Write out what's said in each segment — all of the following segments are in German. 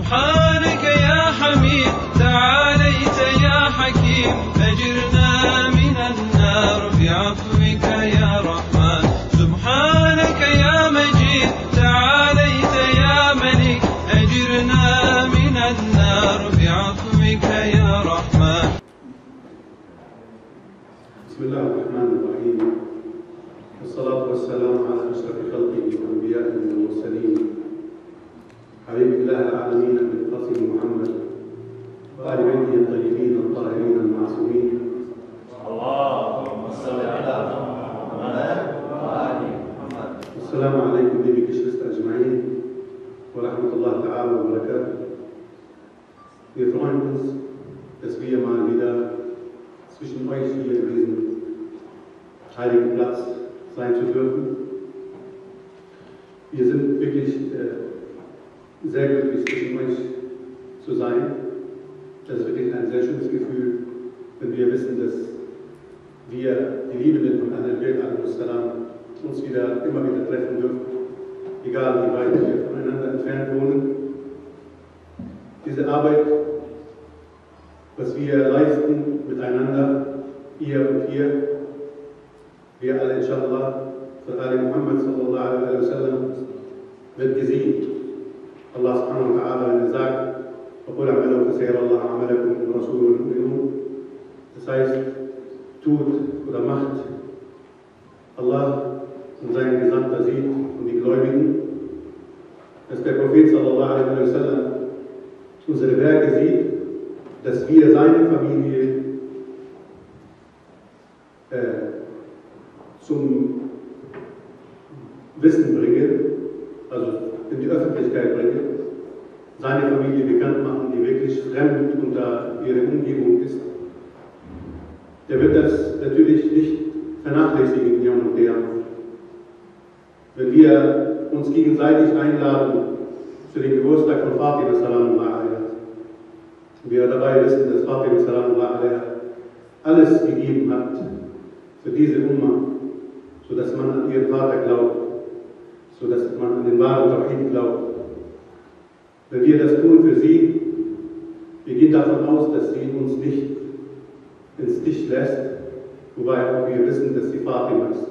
سبحانك يا حميد تعاليت يا حكيم أجرنا من النار بعفوك يا رحمن. سبحانك يا مجيد تعاليت يا ملك أجرنا من النار بعفوك يا رحمن. بسم الله الرحمن الرحيم، والصلاة والسلام على أشرف خلقه وأنبيائه والمرسلين حبيب الله العالمين أبي القاسم محمد وآل بيته الطيبين الطاهرين المعصومين. اللهم صل على محمد وآل محمد. السلام عليكم liebe Geschwister أجمعين ورحمة الله تعالى وبركاته. Wir freuen uns, dass wir mal wieder zwischen euch hier in diesem heiligen Platz sein zu dürfen. Wir sind wirklich sehr glücklich, zwischen euch zu sein. Das ist wirklich ein sehr schönes Gefühl, wenn wir wissen, dass wir, die Liebenden von Ahlul Bayt uns immer wieder treffen dürfen, egal wie weit wir voneinander entfernt wohnen. Diese Arbeit, was wir leisten miteinander, ihr und wir alle inshallah, von Ali Muhammad sallallahu alaihi wasallam, wird gesehen. Allah subhanahu wa ta'ala, wenn er sagt, وَقُلْ عَمَلُوا فَسَيَرَ اللَّهُ عَمَلَكُمْ وَرَسُولُهُ الْمُؤْمِنُونَ. Das heißt, tut oder macht Allah und sein Gesandter sieht und die Gläubigen, dass der Prophet sallallahu alaihi wasallam unsere Werke sieht, dass wir seine Familie zum Wissen bringen, also in die Öffentlichkeit bringen, seine Familie bekannt machen, die wirklich fremd unter ihrer Umgebung ist. Der wird das natürlich nicht vernachlässigen, Yom al-Qiyamah. Wenn wir uns gegenseitig einladen zu dem Geburtstag von Fatima salamullah alaiha, wir dabei wissen, dass Fatima salamullah alaiha alles gegeben hat für diese Umma, sodass man an ihren Vater glaubt, sodass man an den wahren Tawhid glaubt. Wenn wir das tun für sie, wir gehen davon aus, dass sie uns nicht ins Stich lässt, wobei auch wir wissen, dass sie Fatima ist.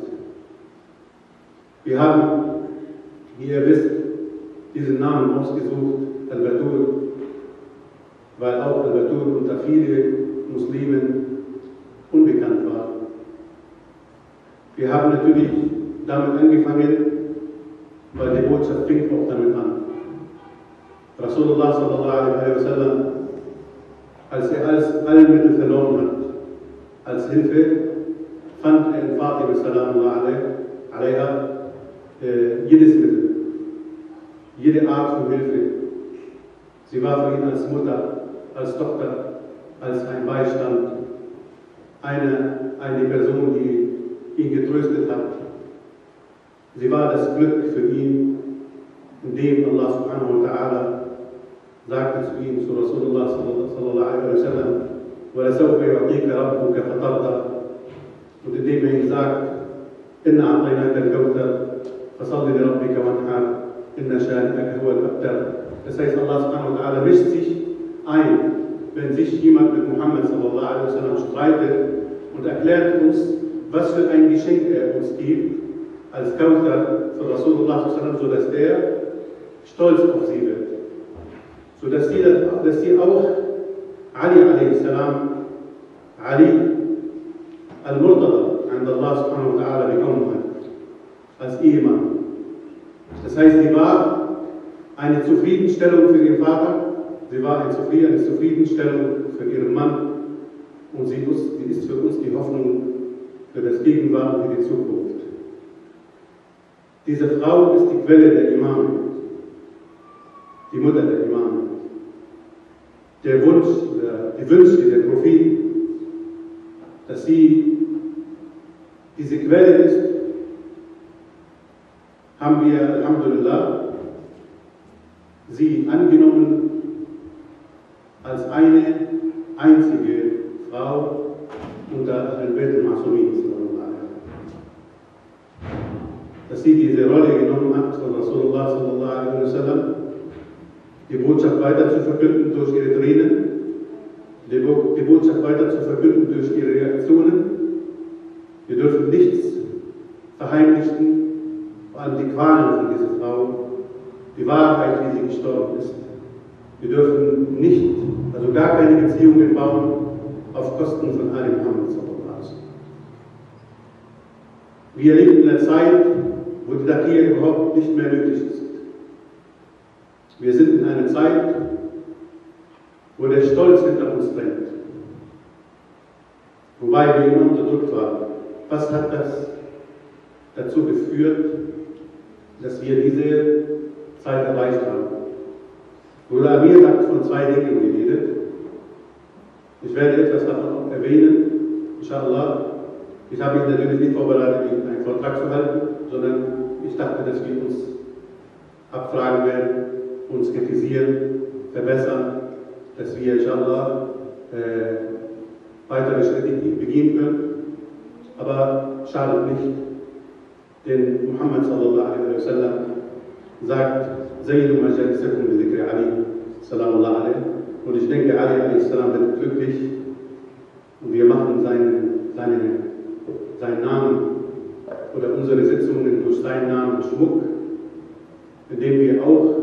Wir haben, wie ihr wisst, diesen Namen ausgesucht, Al-Batur, weil auch Al-Batur unter vielen Muslimen unbekannt war. Wir haben natürlich damit angefangen, weil die Botschaft fängt auch damit an. Rasulullah sallallahu alaihi wasallam, als er alle Mittel verloren hat, als Hilfe, fand er in Fatima salamullah alaiha jedes Mittel, jede Art von Hilfe. Sie war für ihn als Mutter, als Tochter, als ein Beistand, eine Person, die ihn getröstet hat. Sie war das Glück für ihn, indem Allah subhanahu wa ta'ala sagte zu ihm, zu Rasulullah sallallahu alaihi wasallam, وَلَسَوْفَ يُعْطِيكَ رَبُّكَ فَتَرْضَى, und indem er ihm sagt, إِنَّ أَعْطَيْنَاكَ الْكَوْثَرَ فَصَلِّ لِرَبِّكَ وَانْحَرْ إِنَّ شَانِئَكَ هُوَ الْأَبْتَرُ. Das heißt, Allah subhanahu wa ta'ala mischt sich ein, wenn sich jemand mit Muhammad sallallahu alaihi wasallam streitet, und erklärt uns, was für ein Geschenk er uns gibt, als Kauthar für Rasulullah sallallahu alaihi wasallam, sodass er stolz auf sie wird. Sodass sie auch Ali a.s., Ali al-Murtada, an Allah subhanahu wa ta'ala bekommen hat, als Ehemann. Das heißt, sie war eine Zufriedenstellung für ihren Vater, sie war eine Zufriedenstellung für ihren Mann, und sie ist für uns die Hoffnung für das Gegenwart und für die Zukunft. Diese Frau ist die Quelle der Imame, die Mutter der Imame. Der Wunsch oder die Wünsche der Propheten, dass sie diese Quelle ist, haben wir, Alhamdulillah, sie angenommen als eine einzige Frau unter Ahlul Bayt al-Ma'sumin, dass sie diese Rolle genommen hat von Rasulullah sallallahu alaihi wasallam, die Botschaft weiter zu verkünden durch ihre Tränen, die Botschaft weiter zu verkünden durch ihre Reaktionen. Wir dürfen nichts verheimlichen, vor allem die Qualen von dieser Frau, die Wahrheit, wie sie gestorben ist. Wir dürfen nicht, also gar keine Beziehungen bauen auf Kosten von Ali Muhammad sallallahu alaihi wasallam. Wir leben in einer Zeit, wo die Taqiyya überhaupt nicht mehr nötig ist. Wir sind in einer Zeit, wo der Stolz hinter uns brennt, wobei wir immer unterdrückt waren. Was hat das dazu geführt, dass wir diese Zeit erreicht haben? Bruder Amir hat von zwei Dingen geredet. Ich werde etwas davon erwähnen, inshallah. Ich habe mich natürlich nicht vorbereitet, einen Vortrag zu halten, sondern ich dachte, dass wir uns abfragen werden, uns kritisieren, verbessern, dass wir inshallah weitere Schritte begehen können. Aber schadet nicht, denn Muhammad sallallahu alaihi wasallam sagt, Zayyinu majalisakum bi dhikri Ali sallallahu alaihi. Und ich denke, Ali alaihi salam wird glücklich und wir machen seinen Namen oder unsere Sitzungen durch seinen Namen Schmuck, indem wir auch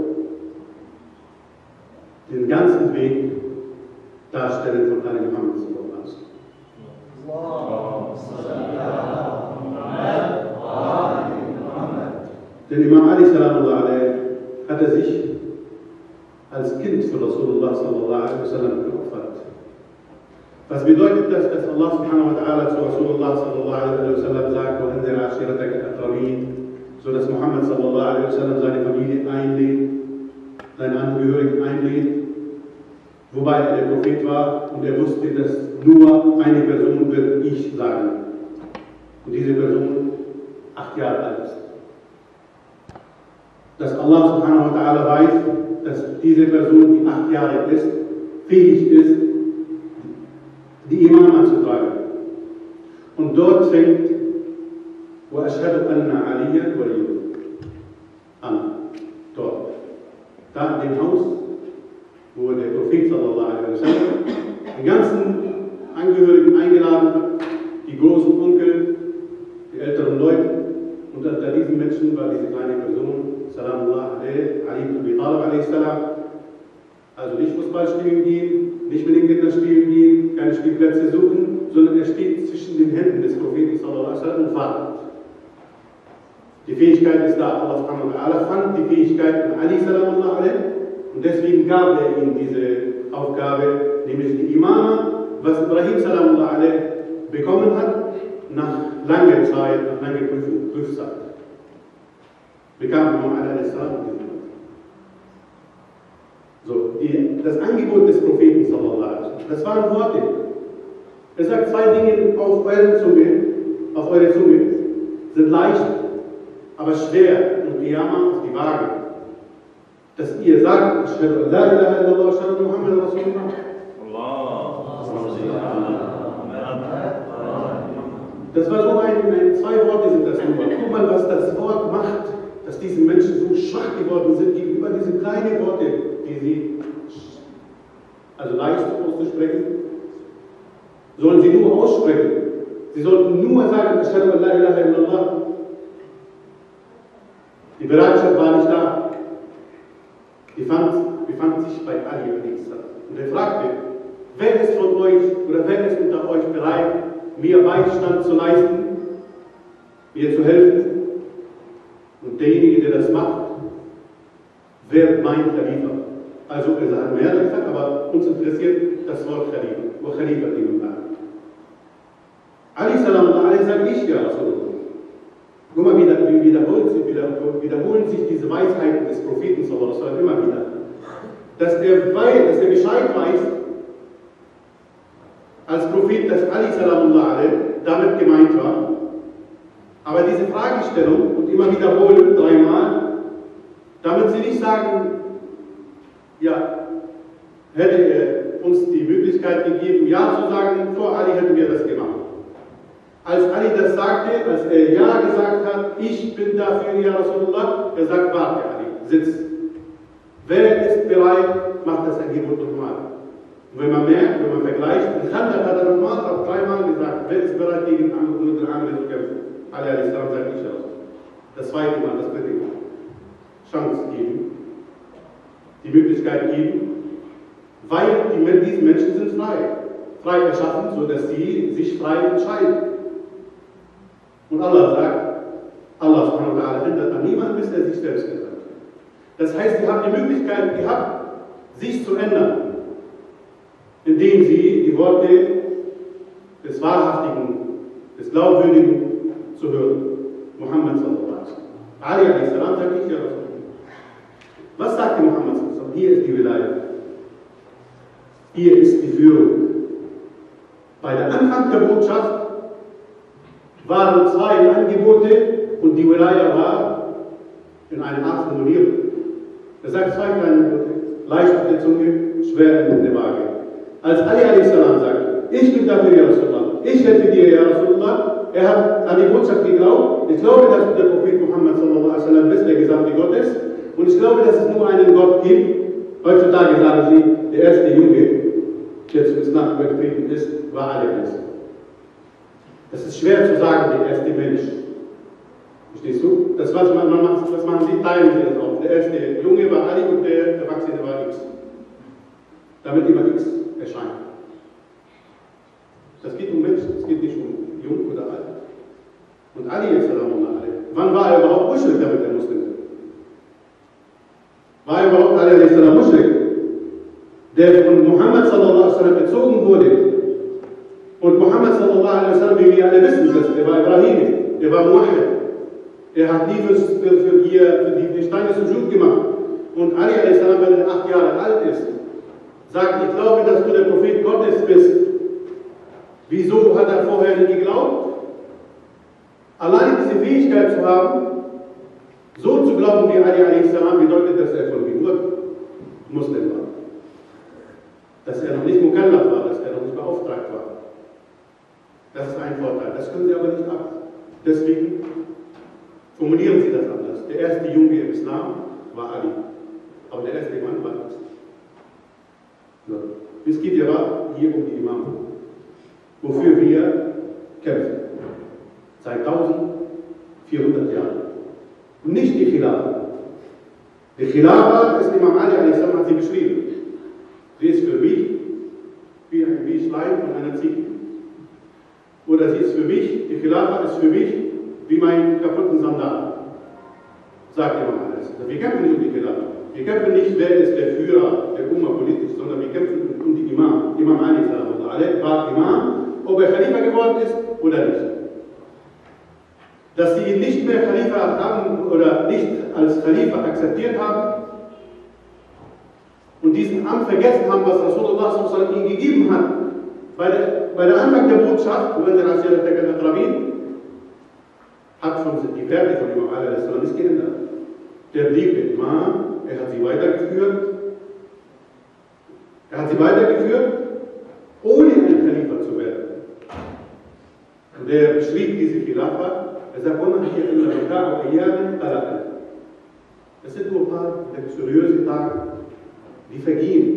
den ganzen Weg darstellen von Ali Muhammad sallallahu alaihi wasallam. Denn Imam Ali sallallahu alaihi hatte sich als Kind für Rasulullah sallallahu alaihi wasallam geopfert. Was bedeutet das, dass Allah subhanahu wa ta'ala zu Rasulullah sallallahu alaihi wasallam sagt, وَأَنذِرْ عَشِيرَتَكَ الْأَقْرَبِينَ, so dass Muhammad sallallahu alaihi wasallam seine Familie einlädt, seine Angehörigen einlädt, wobei er der Prophet war und er wusste, dass nur eine Person wird ich sagen. Und diese Person 8 Jahre alt ist. Dass Allah subhanahu wa ta'ala weiß, dass diese Person, die 8 Jahre alt ist, fähig ist, die Imama zu tragen. Und dort fängt وَأَشْهَدُ أَنَّ عَلِيًّا وَلِيٌّ an. Dort. Da in dem Haus, wo der Prophet sallallahu alaihi wasallam die ganzen Angehörigen eingeladen hat, die großen Onkel, die älteren Leute, und unter diesen Menschen war diese kleine Person, Salamullah alaihi, Ali ibn Abi Talib alaihi salam. Also nicht Fußball spielen gehen, nicht mit den Kindern spielen gehen, keine Spielplätze suchen, sondern er steht zwischen den Händen des Propheten sallallahu alaihi wasallam und wartet. Die Fähigkeit ist da, Allah subhanahu wa ta'ala fand die Fähigkeit in Ali sallallahu alaihi und deswegen gab er ihm diese Aufgabe, nämlich die Imama, was Ibrahim sallallahu alaihi bekommen hat, nach langer Zeit, nach langer Prüfzeit. Bekam Imam alaihi salam. So, das Angebot des Propheten sallallahu alaihi, das waren Worte. Er sagt 2 Dinge auf eure Zunge, sind leicht, aber schwer und Qiyamah auf die Waage. Dass ihr sagt, Ashhadu an la ilaha illallah, Ashhadu Muhammad Rasulullah. Das war so 2 Worte sind das nur. Guck mal, was das Wort macht, dass diese Menschen so schwach geworden sind gegenüber diese kleinen Worte, die sie, also leicht auszusprechen, sollen sie nur aussprechen. Sie sollten nur sagen, Ashhadu an la ilaha illallah. Die Bereitschaft war nicht da. Die befand sich bei Ali a.s. Und er fragte, wer ist von euch oder wer ist unter euch bereit, mir Beistand zu leisten, mir zu helfen? Und derjenige, der das macht, wer mein Khalifa? Also er hat mehr gesagt, aber uns interessiert das Wort Khalifa. Wo Khalifa liegen war. Ali sallallahu alaihi sagt, ich ja Rasulullah. Guck mal, wiederholen sich diese Weisheiten des Propheten sallallahu alaihi wasallam immer wieder. Dass er Bescheid weiß, als Prophet, dass Ali sallallahu alaihi damit gemeint war. Aber diese Fragestellung und immer wiederholen 3-mal, damit sie nicht sagen, ja, hätte er uns die Möglichkeit gegeben, Ja zu sagen, vor Ali hätten wir das gemacht. Als Ali das sagte, als er Ja gesagt hat, ich bin dafür, Ja Rasulullah, er sagt, warte Ali, sitz. Wer ist bereit, macht das Angebot nochmal. Und wenn man merkt, wenn man vergleicht, in Khandaq hat er nochmal auch 3 Mal gesagt, wer ist bereit, gegen unsere Armee zu kämpfen? Ali a.s. sagt ich aus. Das zweite Mal, das dritte Mal. Chance geben, die Möglichkeit geben, weil diese Menschen sind frei erschaffen, sodass sie sich frei entscheiden. Und Allah sagt, Allah subhanahu wa ta'ala hindert an niemanden, bis er sich selbst ändert. Das heißt, sie haben die Möglichkeit gehabt, sich zu ändern, indem sie die Worte des Wahrhaftigen, des Glaubwürdigen zu hören. Muhammad sallallahu alaihi wasallam. Ali a.s. sagt ich ja was. Was sagt Muhammad sallallahu alaihi wasallam? Hier ist die Wilaya. Hier ist die Führung. Bei der Anfang der Botschaft waren 2 Angebote und die Wilaya war in einer Art Formulierung. Er sagt 2 kleine Angebote, leicht auf der Zunge, schwer in der Waage. Als Ali a.s. sagt, ich bin dafür, ja Rasulullah, ich helfe dir, ja Rasulullah, er hat an die Botschaft geglaubt. Ich glaube, dass der Prophet Muhammad sallallahu alaihi wasallam ist der Gesandte Gottes. Und ich glaube, dass es nur einen Gott gibt. Heutzutage sagen sie, der erste Junge, der zum Islam übergetreten ist, war Ali a.s. Das ist schwer zu sagen, der erste Mensch. Verstehst du? Das, was machen sie, teilen sie das auf. Der erste Junge war Ali und der Erwachsene war X. Damit immer X erscheint. Das geht um Menschen, es geht nicht um jung oder alt. Und Ali, wann war er überhaupt Muschrik, damit er Muslim wird? War er überhaupt Ali Muschrik, der von Muhammad sallallahu alaihi wasallam erzogen wurde? Und Muhammad sallallahu alaihi wasallam, wie wir alle wissen, er war Ibrahim, er war Muahid. Er hat nie für die Steine Sujud gemacht. Und Ali a.s., wenn er 8 Jahre alt ist, sagt, ich glaube, dass du der Prophet Gottes bist. Wieso hat er vorher nicht geglaubt? Allein diese Fähigkeit zu haben, so zu glauben wie Ali a.s., bedeutet, dass er von Geburt Muslim war. Dass er noch nicht Mukallaf war, dass er noch nicht beauftragt war. Das ist ein Vorteil. Das können Sie aber nicht ab. Deswegen formulieren Sie das anders. Der erste Junge im Islam war Ali. Aber der erste Mann war nicht. So. Es geht ja hier um die Imame, wofür wir kämpfen. Seit 1400 Jahren. Und nicht die Khilafa. Die Khilafa ist Imam Ali a.s. hat sie beschrieben. Sie ist für mich wie Schleim von einer Ziege. Oder sie ist für mich, die Khilafa ist für mich wie mein kaputten Sandal. Sagt Imam Ali. Wir kämpfen nicht um die Khilafa. Wir kämpfen nicht, wer ist der Führer der Umma politisch, sondern wir kämpfen um die Imam. Imam Ali war Imam, ob er Khalifa geworden ist oder nicht. Dass sie ihn nicht mehr Khalifa haben oder nicht als Khalifa akzeptiert haben und diesen Amt vergessen haben, was Rasulullah ihnen gegeben hat. Bei der Anfang der Botschaft, der Rabbin, hat die Werte von Imam Ali nicht geändert. Der blieb der Imam, er hat sie weitergeführt. Ohne ein Khalifa zu werden. Und er beschrieb diese Khilafa. Er sagt, das sind nur ein paar luxuriöse Tage, die vergehen.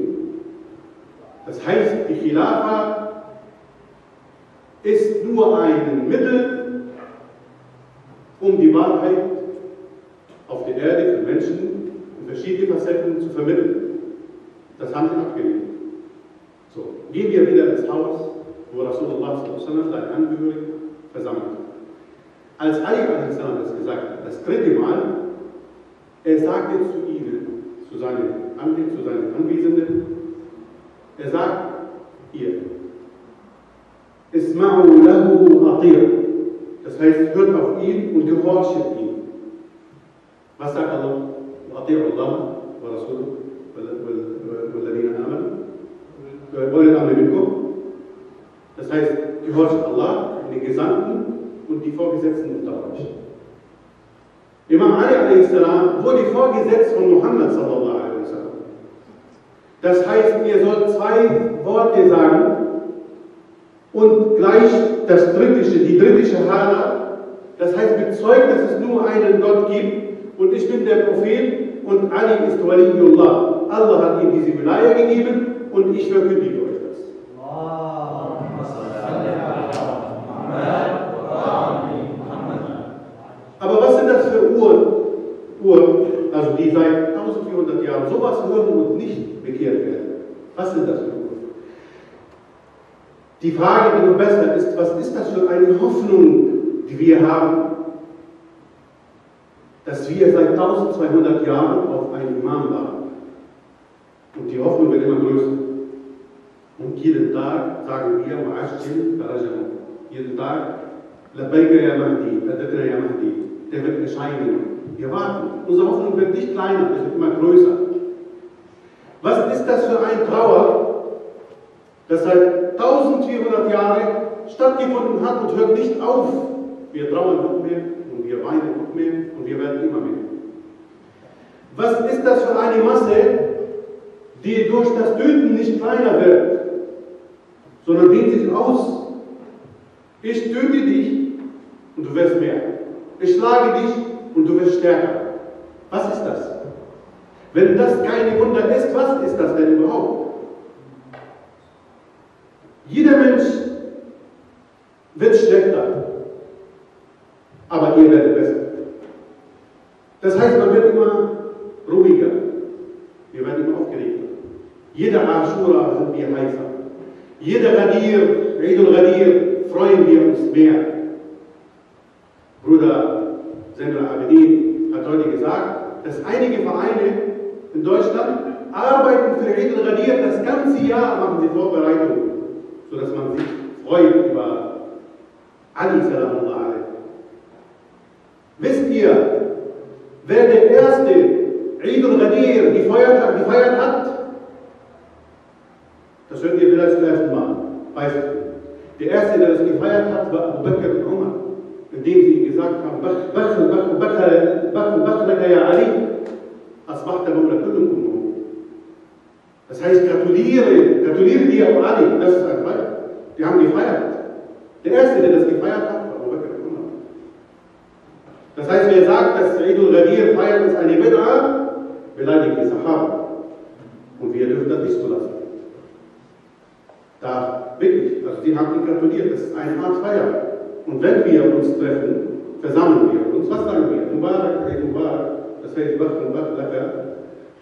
Das heißt, die Khilafa ist nur ein Mittel, um die Wahrheit auf der Erde für Menschen in verschiedene Facetten zu vermitteln. Das haben sie abgelehnt. So, gehen wir wieder ins Haus, wo Rasulullah seine Angehörigen versammelt hat. Als Ali a.s. das gesagt hat, das 3. Mal, er sagte zu ihnen, zu seinen Anwesenden, er sagt, ihr, Isma'u lahu atir. Das heißt, hört auf ihn und gehorchet ihm. Was sagt Allah? Atir Allah wa Rasuluhu walladhina amanu. Das heißt, gehorchet Allah, den Gesandten und die Vorgesetzten unter euch. Imam Ali a.s. wurde vorgesetzt von Muhammad sallallahu alaihi wasallam. Das heißt, ihr sollt 2 Worte sagen und gleich die dritte Shahada. Das heißt, bezeugt, dass es nur einen Gott gibt und ich bin der Prophet und Ali ist Waliullah. Allah hat ihm diese Wilaya gegeben und ich verkündige euch das. Aber was sind das für also die seit 1400 Jahren sowas hören und nicht bekehrt werden? Was sind das für Uhren? Die Frage, die noch besser ist, was ist das für eine Hoffnung, die wir haben, dass wir seit 1200 Jahren auf einen Imam warten? Und die Hoffnung wird immer größer. Und jeden Tag sagen wir, Ma'ashim, Barajahum. Jeden Tag, Labbaika ya Mahdi, Adakna ya Mahdi. Der wird erscheinen. Wir warten. Unsere Hoffnung wird nicht kleiner, es wird immer größer. Was ist das für ein Trauer, das seit 1400 Jahren stattgefunden hat und hört nicht auf? Wir trauern noch mehr und wir weinen noch mehr und wir werden immer mehr. Was ist das für eine Masse, die durch das Töten nicht kleiner wird, sondern dehnt sich aus? Ich töte dich und du wirst mehr. Ich schlage dich und du wirst stärker. Was ist das? Wenn das keine Wunder ist, was ist das denn überhaupt? Jeder Mensch wird schlechter, aber ihr werdet besser. Das heißt, man wird immer ruhiger. Wir werden immer aufgeregter. Jeder Ashura sind wir heißer. Jeder Ghadir, Eid al-Ghadir, freuen wir uns mehr. Bruder Zain al-Abidin hat heute gesagt, dass einige Vereine in Deutschland arbeiten für Eid al-Ghadir das ganze Jahr, machen sie Vorbereitungen, sodass man sich freut über Ali Salamullah alayhi. Wisst ihr, wer der erste Eid al-Ghadir gefeiert hat? Das hört ihr vielleicht zum ersten Mal. Weißt du, der erste, der das gefeiert hat, war Abu Bakr und Umar, indem sie ihm gesagt haben, Bakr ya Ali, asbahta mawla kullukum. Das heißt, gratuliere dir, O Ali, das ist ein Feier. Die haben gefeiert. Der erste, der das gefeiert hat, war Abu Bakr und Umar. Das heißt, wer sagt, dass Eid al-Ghadir feiern ist eine Bid'a, beleidigt die Sahaba. Und wir dürfen das nicht zulassen. Da wirklich, also die haben ihn gratuliert, das ist eine Art Feier. Und wenn wir uns treffen, versammeln wir uns, was sagen wir? Mubarak, Mubarak, das heißt,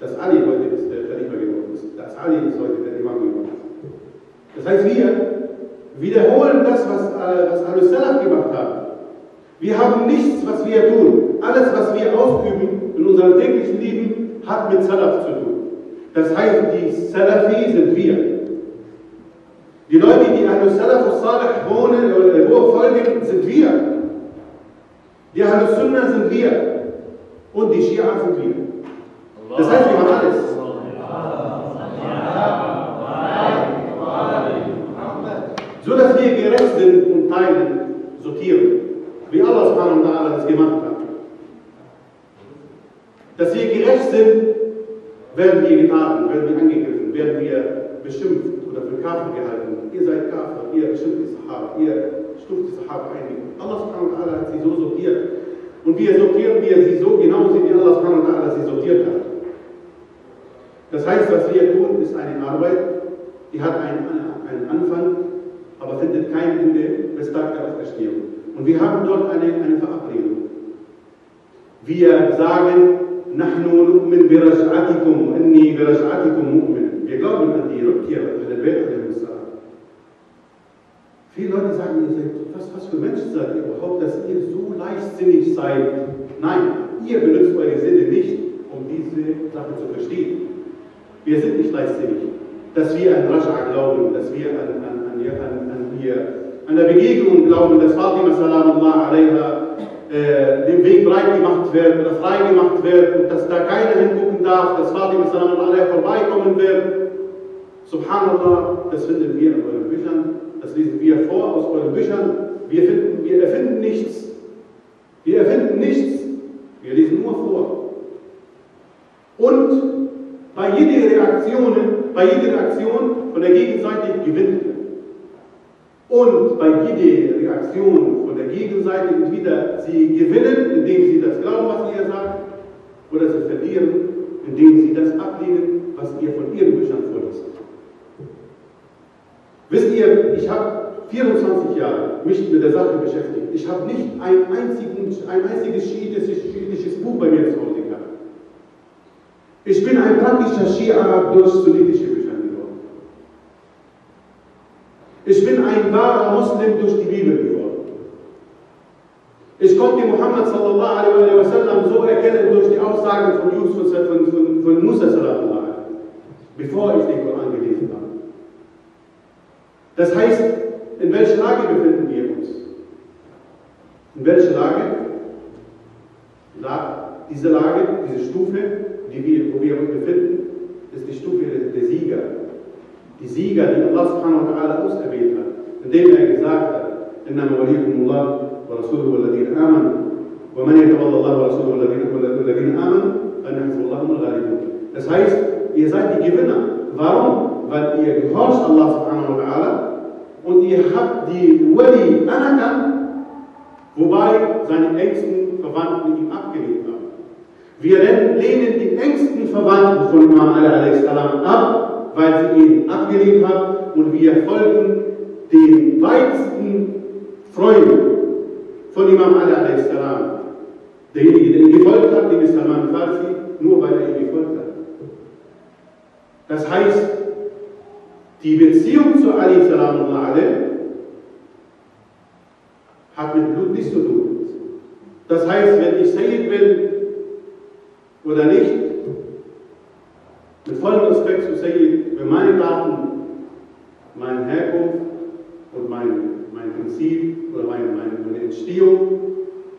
dass Ali heute der Khalifa geworden ist, dass Ali ist heute der Imam geworden ist. Das heißt, wir wiederholen das, was Al-Salaf gemacht haben. Wir haben nichts, was wir tun. Alles, was wir ausüben in unserem täglichen Leben, hat mit Salaf zu tun. Das heißt, die Salafi sind wir. Die Leute, die Ahlus-Salaf und Salih folgen, sind wir. Die Ahlus-Sunnah sind wir. Und die Schia sind wir. Das heißt, wir haben alles. So dass wir gerecht sind und teilen, sortieren. Wie Allah subhanahu wa ta'ala das gemacht hat. Dass wir gerecht sind, werden wir getan, werden wir angegriffen, werden wir beschimpft oder für Kafir gehalten. Ihr seid Kafir, ihr bestimmt die Sahaba, ihr stuft die Sahaba ein. Allah subhanahu wa ta'ala hat sie so sortiert. Und wir sortieren sie so genauso, wie Allah subhanahu wa ta'ala sie sortiert hat. Das heißt, was wir tun, ist eine Arbeit, die hat einen Anfang, aber findet kein Ende bis Tag der Auferstehung. Und wir haben dort eine Verabredung. Wir sagen, Nahnu nu'min bi raj'atikum, inni bi raj'atikum mu'min. Wir glauben an die Rückkehr, an den Welt, an den Musa. Viele Leute sagen, ihr seid, was für Menschen seid ihr überhaupt, dass ihr so leichtsinnig seid? Nein, ihr benutzt eure Sinne nicht, um diese Sache zu verstehen. Wir sind nicht leichtsinnig. Dass wir an Raja glauben, dass wir an der Begegnung glauben, dass Fatima Salamullah alaiha dem Weg breit gemacht wird oder frei gemacht wird und dass da keiner hingucken darf, dass Fatima Salamullah alaiha vorbeikommen wird. Subhanallah, das finden wir in euren Büchern, das lesen wir vor aus euren Büchern. Wir erfinden nichts. Wir erfinden nichts. Wir lesen nur vor. Und bei jeder Reaktion von der Gegenseite gewinnt ihr. Und bei jeder Reaktion von der Gegenseite entweder sie gewinnen, indem sie das glauben, was ihr sagt, oder sie verlieren indem sie das ablehnen, was ihr von ihren Büchern vorliest. Wisst ihr, ich habe 24 Jahre mich mit der Sache beschäftigt. Ich habe nicht ein einziges schiitisches Buch bei mir zu Hause gehabt. Ich bin ein praktischer Schia durch sunnitische Bücher geworden. Ich bin ein wahrer Muslim durch die Bibel geworden. Ich konnte Muhammad sallallahu alaihi wasallam so erkennen durch die Aussagen von Musa sallallahu alaihi, bevor ich den Koran gelesen habe. Das heißt, in welcher Lage befinden wir uns? In welcher Lage? Diese Lage, diese Stufe, wo wir uns befinden, ist die Stufe der Sieger. Die Sieger, die Allah subhanahu wa ta'ala auserwählt hat, indem er gesagt hat, إنما وليكم الله ورسوله والذين آمنوا ومن يتولى الله ورسوله والذين آمنوا فإن حزب الله هم الغالبون. Das heißt, ihr seid die Gewinner. Warum? Weil ihr gehorcht Allah subhanahu wa ta'ala und ihr habt die Wali anerkannt, wobei seine engsten Verwandten ihn abgelehnt haben. Wir lehnen die engsten Verwandten von Imam Ali a.s. ab, weil sie ihn abgelehnt haben, und wir folgen den weitesten Freunden von Imam Ali a.s. Derjenige, der ihm gefolgt hat, dem ist Salman Farsi, nur weil er ihm gefolgt hat. Das heißt, die Beziehung zu Ali salamullah hat mit Blut nichts zu tun. Das heißt, wenn ich Sayyid bin oder nicht, mit vollem Respekt zu Sayyid, wenn meine Daten, meine Herkunft und mein Prinzip oder meine Entstehung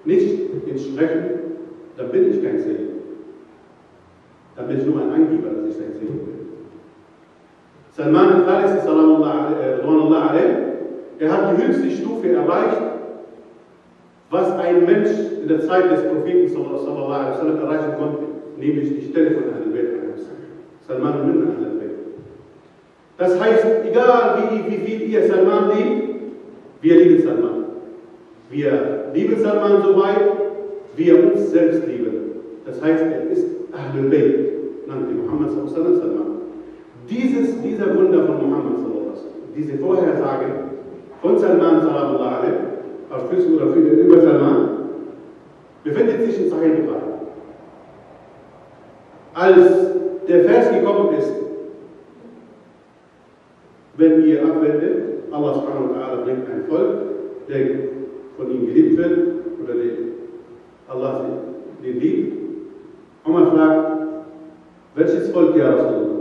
nicht entsprechen, dann bin ich kein Sayyid. Dann bin ich nur ein Angeber, dass ich ein Sayyid bin. Salman al-Farisi, er hat die höchste Stufe erreicht, was ein Mensch in der Zeit des Propheten sallallahu alaihi wasallam erreichen konnte, nämlich die Stelle von Ahlul Bayt. Salman min Ahlul Bayt. Das heißt, egal wie viel ihr Salman liebt, wir lieben Salman. Wir lieben Salman so weit, wie er uns selbst lieben. Das heißt, er ist Ahlul Bayt, nannte Muhammad sallallahu alaihi wasallam. Dieser Wunder von Muhammad sallallahu alaihi wasallam, diese Vorhersage von Salman sallallahu alaihi, auf Füßen oder über Salman, befindet sich in Sahih Bukhari. Als der Vers gekommen ist, wenn ihr abwendet, Allah subhanahu wa ta'ala bringt ein Volk, der von ihm geliebt wird, oder Allah den liebt. Umar fragt, welches Volk, ja Rasulullah?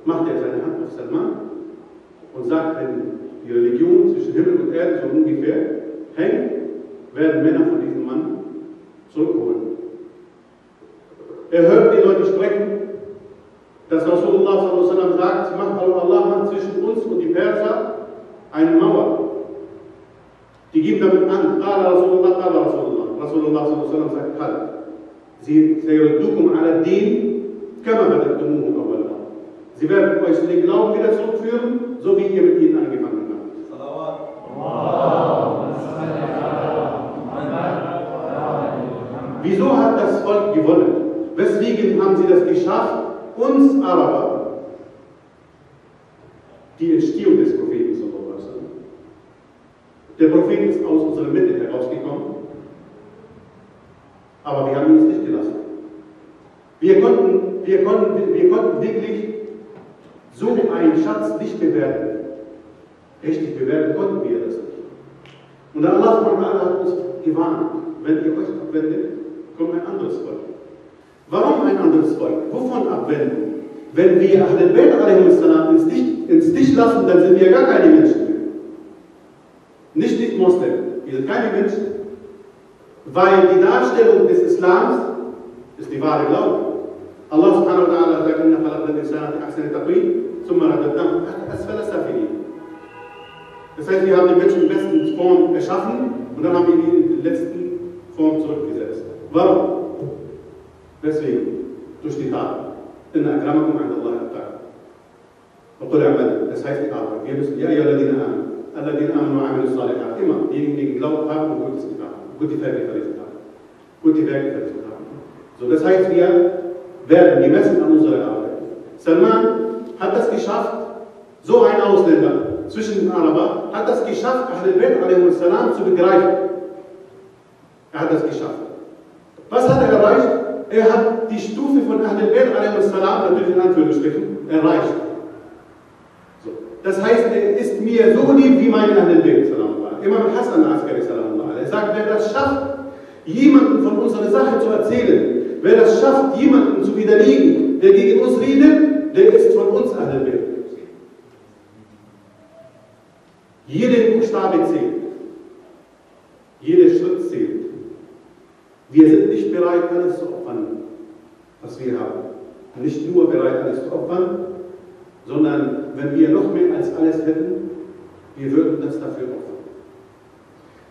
Macht er seine Hand auf Salman und sagt, wenn die Religion zwischen Himmel und Erde so ungefähr hängt, werden Männer von diesem Mann zurückholen. Er hört die Leute sprechen, dass Rasulullah sallallahu alaihi wasallam sagt, Allah macht zwischen uns und die Perser eine Mauer. Die geben damit an, Rasulullah sallallahu alaihi wasallam sagt, halt. Sie sayurdukum ala din, kama badaktumuhu awwal. Sie werden euch zu den Glauben wieder zurückführen, so wie ihr mit ihnen angefangen habt. Wieso hat das Volk gewonnen? Weswegen haben sie das geschafft? Uns Araber, die Entstehung des Propheten sallallahu alaihi wasallam. Der Prophet ist aus unserer Mitte herausgekommen, aber wir haben ihn nicht gelassen. Wir konnten wirklich so einen Schatz nicht bewerten. Richtig bewerten konnten wir das nicht. Und Allah hat uns gewarnt, wenn ihr euch abwendet, kommt ein anderes Volk. Warum ein anderes Volk? Wovon abwenden? Wenn wir Ahlul Bayt ins Stich lassen, dann sind wir gar keine Menschen mehr. Nicht Muslim, wir sind keine Menschen. Weil die Darstellung des Islams ist die wahre Glaube. Allah subhanahu wa ta'ala sagt, inna khalaqna al-insana fi ahsani taqwim, thumma radadnahu asfala safilin. Das heißt, wir haben den Menschen in der besten Form erschaffen und dann haben wir ihn in der letzten Form zurückgesetzt. Warum? Deswegen, durch die Tat. Inna akramakum 'inda Allahi atqakum. Das heißt die Arbeit. Wir müssen, ja, alladhina amanu wa 'amilu salihat, immer diejenigen, die geglaubt haben und Gutes getan haben, gute Werke verrichtet haben. So, das heißt, werden gemessen an unserer Arbeit. Salman hat das geschafft, so ein Ausländer zwischen den Arabern, hat das geschafft, Ahlul Bayt a.s. zu begreifen. Er hat das geschafft. Was hat er erreicht? Er hat die Stufe von Ahlul Bayt a.s., natürlich in Anführungsstrichen, erreicht. So. Das heißt, er ist mir so lieb wie meine Ahlul Bayt. Imam Hassan al-Askari, er sagt, wer das schafft, jemanden von unserer Sache zu erzählen, wer das schafft, jemanden zu widerlegen, der gegen uns redet, der ist von uns Ahlul Bayt. Jeder Buchstabe zählt. Jeder Schritt zählt. Wir sind nicht bereit, alles zu opfern, was wir haben. Nicht nur bereit, alles zu opfern, sondern wenn wir noch mehr als alles hätten, wir würden das dafür opfern.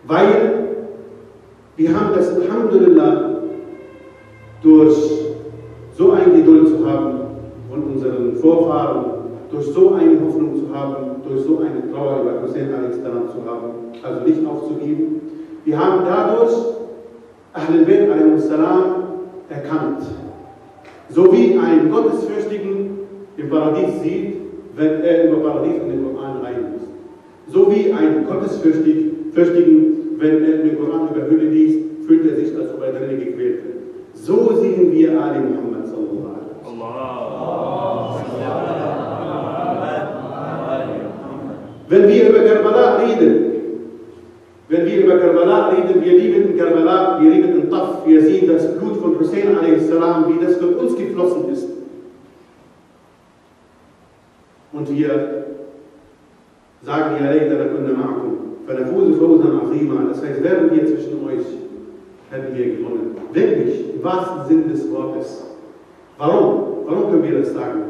Weil wir haben das Alhamdulillah durch so eine Geduld zu haben von unseren Vorfahren, durch so eine Hoffnung zu haben, durch so eine Trauer über Hussein a.s. zu haben, also nicht aufzugeben. Wir haben dadurch Ahlul Bayt a.s. erkannt. So wie ein Gottesfürchtigen im Paradies sieht, wenn er über Paradies in den Koran reinliest. So wie ein Gottesfürchtigen, wenn er den Koran über Hölle liest, fühlt er sich, als ob er drinnen gequält wird. So sehen wir Ali Muhammad sallallahu alaihi wasallam. Wenn wir über Karbala reden, wir lieben in Karbala, wir lieben in Taf, wir sehen das Blut von Hussein a.s., wie das von uns geflossen ist. Und wir sagen, ja, leider kunna ma'akum, fanafuzu fawzan azima, das heißt, wären wir zwischen euch, hätten wir gewonnen. Wirklich, im wahrsten Sinn des Wortes. Warum? Warum können wir das sagen?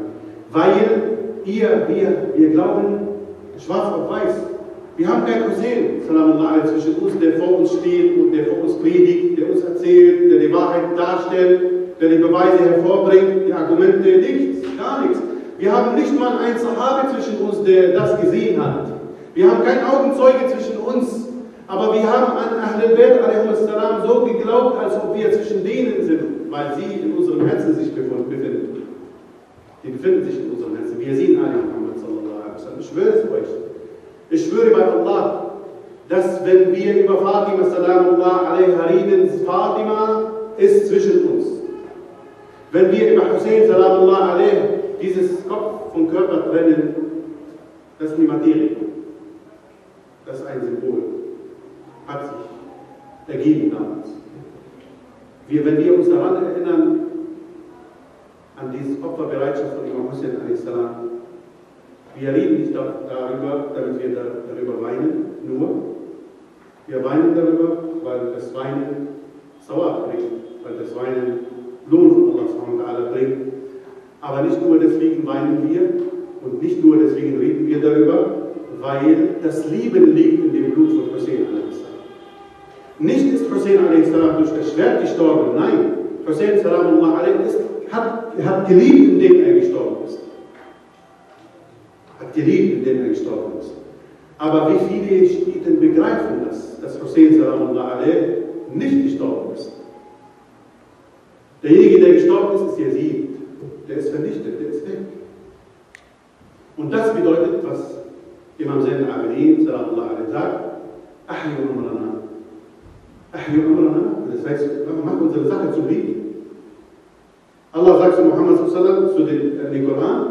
Weil wir glauben, schwarz auf weiß. Wir haben keinen Hussein, sallallahu zwischen uns, der vor uns steht und der vor uns predigt, der uns erzählt, der die Wahrheit darstellt, der die Beweise hervorbringt, die Argumente, nichts, gar nichts. Wir haben nicht mal einen Sahabi zwischen uns, der das gesehen hat. Wir haben keinen Augenzeuge zwischen uns, aber wir haben an Ahlul Bayt a.s. so geglaubt, als ob wir zwischen denen sind, weil sie in unserem Herzen sich befinden. Die befinden sich in unserem Herzen. Wir sehen Ali Muhammad sallallahu alaihi wasallam. Ich schwöre es euch. Ich schwöre bei Allah, dass wenn wir über Fatima sallallahu alaihi reden, Fatima ist zwischen uns. Wenn wir über Hussein sallallahu alaihi dieses Kopf vom Körper trennen, das ist die Materie. Das ist ein Symbol. Hat sich ergeben damals. Wenn wir uns daran erinnern, an diese Opferbereitschaft von Imam Hussein a.s., wir reden nicht darüber, damit wir darüber weinen, nur. Wir weinen darüber, weil das Weinen Sauer bringt, weil das Weinen Lohn von Allah subhanahu wa ta'ala bringt. Aber nicht nur deswegen weinen wir und nicht nur deswegen reden wir darüber, weil das Leben liegt in dem Blut von Hussein a.s. Nicht ist Hussein a.s. durch das Schwert gestorben, nein. Hussein a.s. hat geliebt, indem er gestorben ist. Hat geliebt, indem er gestorben ist. Aber wie viele Schiiten begreifen das, dass Hussein a.s. nicht gestorben ist? Derjenige, der gestorben ist, ist Yazid. Der ist vernichtet, der ist weg. Und das bedeutet, was Imam Zain al-Abidin sagt, Ahyu amrana. Ahyu amrana, das heißt, macht unsere Sache zum Leben. Allah sagt zu Muhammad sallallahu zu dem Koran,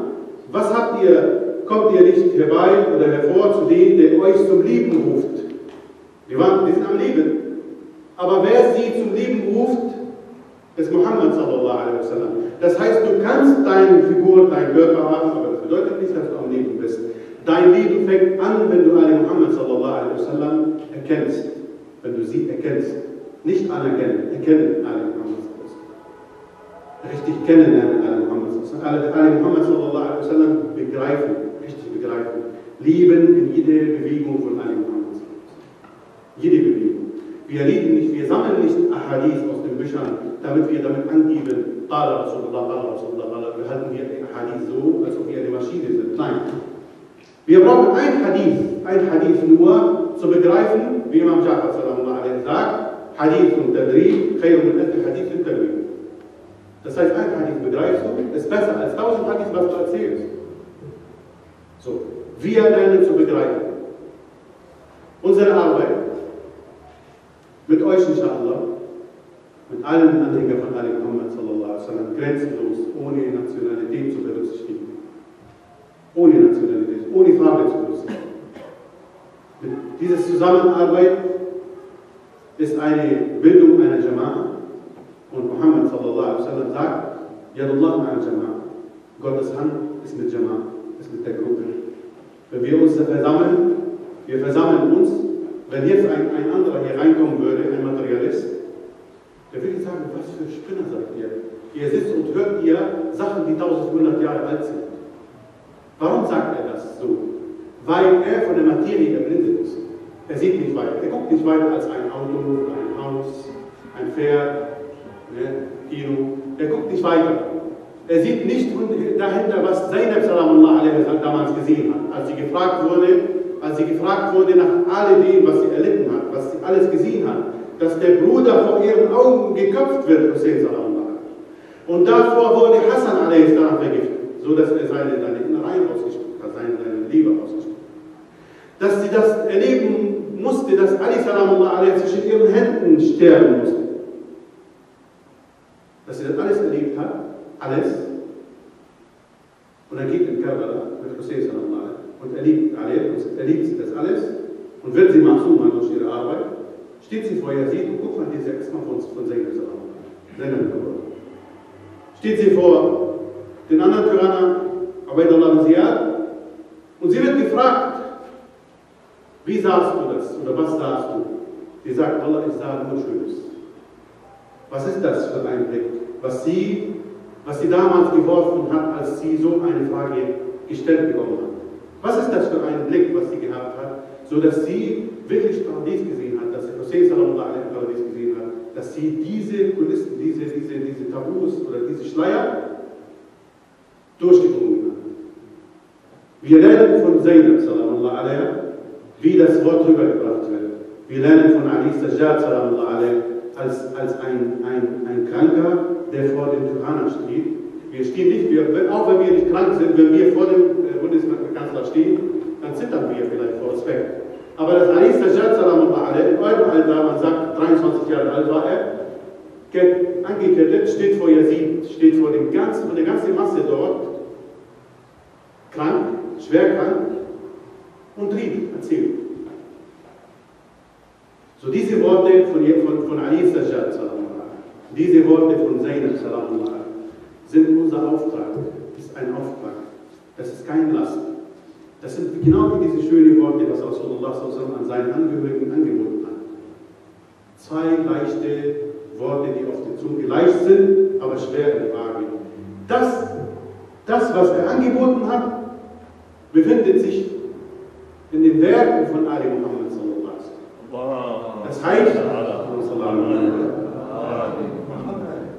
was habt ihr, kommt ihr nicht herbei oder hervor zu denen, der euch zum Leben ruft? Wir sind am Leben. Aber wer sie zum Leben ruft, ist Muhammad sallallahu alaihi wasallam. Das heißt, du kannst deine Figur, deinen Körper haben, aber das bedeutet nicht, dass du am Leben bist. Dein Leben fängt an, wenn du Ali Muhammad sallallahu alaihi wasallam erkennst. Wenn du sie erkennst. Nicht anerkennen, erkennen Ali Muhammad sallallahu alaihi wasallam. Richtig kennenlernen Ali Muhammad sallallahu alaihi wasallam. Ali Muhammad sallallahu alaihi wasallam begreifen, richtig begreifen. Lieben in jede Bewegung von Ali Muhammad sallallahu alaihi wasallam. Jede Bewegung. Wir sammeln nicht Ahadith aus den Büchern, damit wir damit angeben, Qala Rasulullah, wir halten wir Ahadith so, als ob wir eine Maschine sind. Nein. Wir brauchen ein Hadith nur zu begreifen, wie Imam Ja'far sallallahu alaihi sagt, Hadith und Tadrib, Khairun min alfi Hadith und Tadrib. Das heißt, ein Hadith begreifst du, ist besser als 1000 Hadith, was du erzählst. So, wir lernen zu begreifen. Unsere Arbeit mit euch, inshallah, mit allen Anhängern von Ali Muhammad sallallahu alaihi wasallam, grenzenlos, ohne Nationalität zu berücksichtigen. Ohne Nationalität, ohne Farbe zu berücksichtigen. Diese Zusammenarbeit ist eine Bildung einer Jama'a. Und Muhammad sallallahu alaihi wasallam sagt, Yadullah ma'al Jama'a. Gottes Hand ist mit Jama'a, ist mit der Gruppe. Wenn wir uns versammeln, wir versammeln uns, wenn jetzt ein anderer hier reinkommen würde, ein Materialist, der würde sagen, was für Spinner seid ihr? Ihr sitzt und hört ihr Sachen, die 1500 Jahre alt sind. Warum sagt er das so? Weil er von der Materie erblindet ist. Er sieht nicht weiter. Er guckt nicht weiter als ein Auto, ein Haus, ein Pferd, Kino. Er guckt nicht weiter. Er sieht nicht dahinter, was Zainab sallallahu alaihi wasallam damals gesehen hat. Als sie gefragt wurde nach alledem, was sie erlitten hat, was sie alles gesehen hat, dass der Bruder vor ihren Augen geköpft wird, Hussein sallallahu alaihi. Und davor wurde Hassan alaihi salam vergiftet, so dass er seine Innereien ausgespuckt hat, seine Leber ausgespuckt hat. Dass sie das erleben musste, dass Ali sallallahu alaihi zwischen ihren Händen sterben musste. Dass sie das alles erlebt hat, alles. Und dann geht in Karbala mit Hussein sallallahu alaihi und erlebt sie das alles und wird sie Ma'suma durch ihre Arbeit, steht sie vor Yazid und guckt mal diese erstmal von Zainab sallallahu alaihi. Steht sie vor den anderen Tyrannen, Ubaydullah bin Ziyad, und sie wird gefragt, wie sahst du das oder was sahst du? Sie sagt, Allah, ich sah nur Schönes. Was ist das für ein Blick, was sie damals geworfen hat, als sie so eine Frage gestellt bekommen hat? Was ist das für ein Blick, was sie gehabt hat, so dass sie wirklich Paradies gesehen hat, dass Hussein sallallahu alaihi Paradies gesehen hat, dass sie diese Kulissen, diese Tabus oder diese Schleier durchgedrungen hat. Wir lernen von Zainab sallallahu alaihi, wie das Wort rübergebracht wird. Wir lernen von Ali Sajjad sallallahu alaihi als ein Kranker, der vor dem Tyrannen steht. Wir stehen nicht, auch wenn wir nicht krank sind, wenn wir vor dem Bundeskanzler stehen, dann zittern wir vielleicht vor Respekt. Aber das Ali Sajjad sallallahu alaihi, in eurem Alter, man sagt 23 Jahre alt war er, angekettet, steht vor Yazid, steht vor der ganzen Masse dort, krank, schwer krank, und erzählt. So diese Worte von Ali Sajjad sallallahu alaihi, diese Worte von Zainab sallallahu alaihi, sind unser Auftrag, ist ein Auftrag. Das ist kein Last. Das sind genau wie diese schönen Worte, was Rasulullah sallallahu alaihi an seinen Angehörigen angeboten hat. Zwei leichte Worte, die auf der Zunge leicht sind, aber schwer in der Waage. Das, was er angeboten hat, befindet sich in den Werken von Ali Muhammad sallallahu alaihi.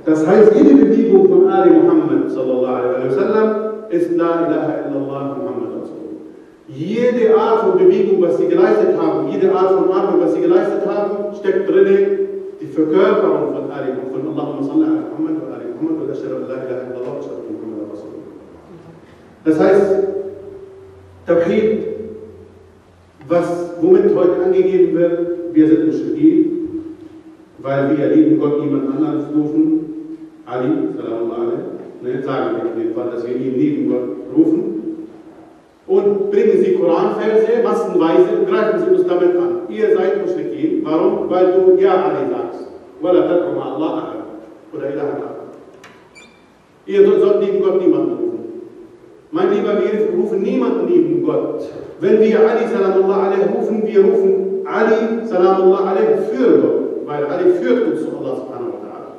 Das heißt, jede Bewegung von Ali Muhammad sallallahu alaihi wasallam ist La ilaha illallah Muhammad Rasulullah. Jede Art von Bewegung, was sie geleistet haben, jede Art von Arbeit, was sie geleistet haben, steckt drin die Verkörperung von Ali, von Allahumma salli ala Muhammad wa ali Muhammad wa ashhadu an la ilaha illallah wa ashhadu anna Muhammadan Rasulullah. Das heißt, Tawhid, womit heute angegeben wird, wir sind Muschrikin, weil wir lieben Gott niemand anderen rufen, Ali, sallallahu alaihi, sagen wir auf jeden Fall, dass wir ihn neben Gott rufen, und bringen sie Koranverse massenweise und greifen sie uns damit an. Ihr seid Muschrikin. Warum? Weil du Ja Ali sagst. Wala tad'u ma Allah ahad. Oder ilaha ahad. Ihr sollt neben Gott niemanden rufen. Mein Lieber, wir rufen niemanden neben Gott. Wenn wir Ali sallallahu alaihi rufen, wir rufen Ali sallallahu alaihi für Gott. Weil Ali führt uns zu Allah subhanahu wa ta'ala.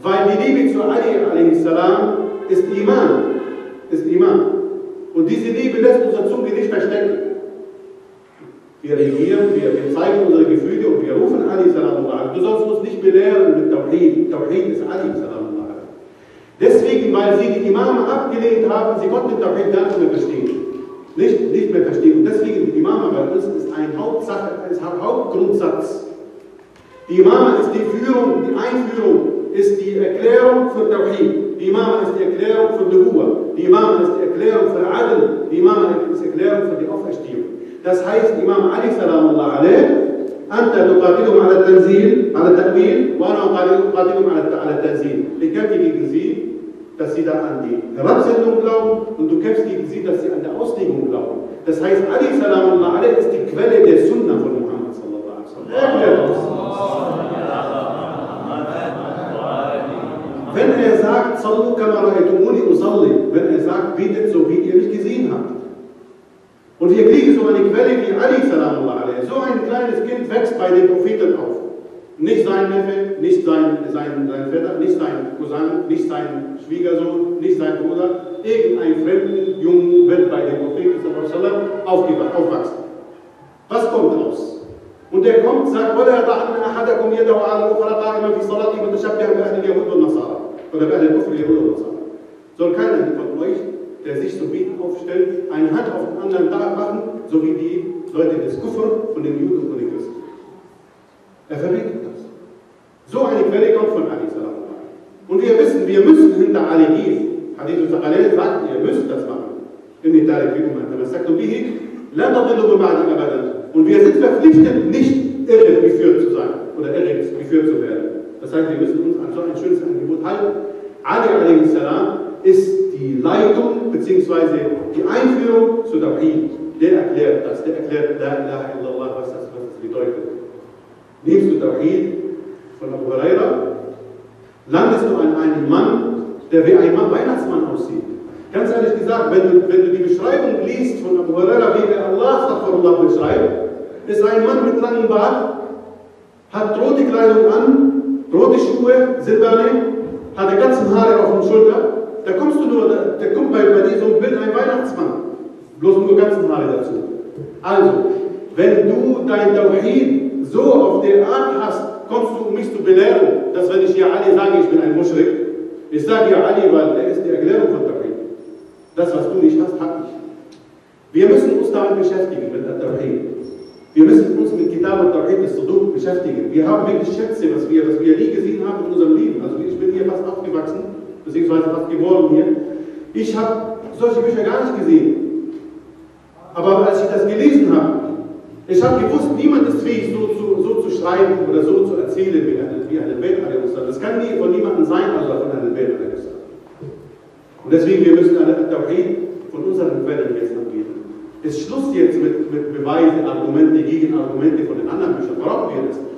Weil die Liebe zu Ali alaihi salam ist Iman. Und diese Liebe lässt unsere Zunge nicht verstecken. Wir reagieren, wir zeigen unsere Gefühle und wir rufen Ali sallallahu alaihi. Du sollst uns nicht belehren mit Tawhid. Tawhid ist Ali sallallahu alaihi. Deswegen, weil sie die Imame abgelehnt haben, sie konnten Tawhid gar nicht mehr verstehen. Nicht mehr verstehen. Und deswegen, die Imame bei uns ist ein Hauptgrundsatz. Die Imama ist die Führung, die Einführung ist die Erklärung für Tawhid. Die Imama ist die Erklärung für Nubuwa. Die Imama ist die Erklärung für Adl. Die Imama ist die Erklärung für die Auferstehung. Das heißt, Imam Ali salamullah alayh, Anta tuqatilum ala tanzil, ala ta'wil, wa ana uqatilum ala tanzil. Ich kämpfe gegen sie, dass sie da an die Herabsendung glauben, und du kämpfst gegen sie, dass sie an der Auslegung glauben. Das heißt, Ali salamullah alayh ist die Quelle der Sunnah von Muhammad sallallahu alaihi wasallam. Er klärt uns. Wenn er sagt, Sallu kama ra'aytumuni usalli, wenn er sagt, betet so, wie ihr mich gesehen habt. Und wir kriegen so eine Quelle wie Ali salamullah alayhi. So ein kleines Kind wächst bei den Propheten auf. Nicht sein Neffe, nicht sein Vetter, nicht sein Cousin, nicht sein Schwiegersohn, nicht sein Bruder. Irgendein fremden Jungen wird bei den Propheten sallallahu alaihi wasallam aufwachsen. Was kommt raus? Und der kommt, sagt, وَلَا يَضَعَنَّ أَحَدَكُمْ يَدَهُ عَلَى الْأُخْرَى قَائِمًا فِي صَلَاتِهِ مُتَشَبِّهًا بِأَهْلِ الْيَهُودِ وَالنَّصَارَى. Oder bei den Kufr Yahud und Nasara. Soll keiner von euch, der sich so bieten aufstellt, eine Hand auf den anderen da machen, so wie die Leute des Kufr von den Juden und von den Christen. Er verbietet das. So eine Quelle kommt von Ali sallallahu alaihi wasallam. Und wir wissen, wir müssen hinter Ali gehen. Hadith al-Aqalil sagt, ihr müsst das machen. Und wir sind verpflichtet, nicht irre geführt zu sein oder irre geführt zu werden. Das heißt, wir müssen uns an so ein schönes Angebot halten. Ali a.s. ist die Leitung bzw. die Einführung zu Tawhid. Der erklärt das, der erklärt La ilaha illallah, was das bedeutet. Nimmst du Tawhid von Abu Huraira, landest du an einem Mann, der wie ein Weihnachtsmann aussieht. Ganz ehrlich gesagt, wenn du die Beschreibung liest von Abu Huraira, wie er Allah beschreibt, ist ein Mann mit langem Bart, hat rote Kleidung an, rote Schuhe, silberne, hat die ganzen Haare auf den Schultern. Da kommt bei dir so ein Bild ein Weihnachtsmann. Bloß nur ganzen Haare dazu. Also, wenn du dein Tawhid so auf der Art hast, kommst du, um mich zu belehren, dass wenn ich ja Ali sage, ich bin ein Muschrik, ich sage ja Ali, weil er ist die Erklärung von Tawhid. Das, was du nicht hast, hab ich. Wir müssen uns damit beschäftigen, mit der Tawhid. Wir müssen uns mit Kitab und Tawhid as-Sudur beschäftigen. Wir haben wirklich Schätze, was wir nie gesehen haben in unserem Leben. Also ich bin hier fast aufgewachsen, beziehungsweise fast geboren hier. Ich habe solche Bücher gar nicht gesehen. Aber als ich das gelesen habe, ich habe gewusst, niemand ist fähig, so zu schreiben oder so zu erzählen wie eine Welt. Das kann nie von niemandem sein, also von einer Welt. Und deswegen, wir müssen eine Tawhid von unseren Quellen jetzt angeben. Es ist Schluss jetzt mit Beweisen, Argumente, Gegenargumente von den anderen Büchern. Brauchen wir das nicht.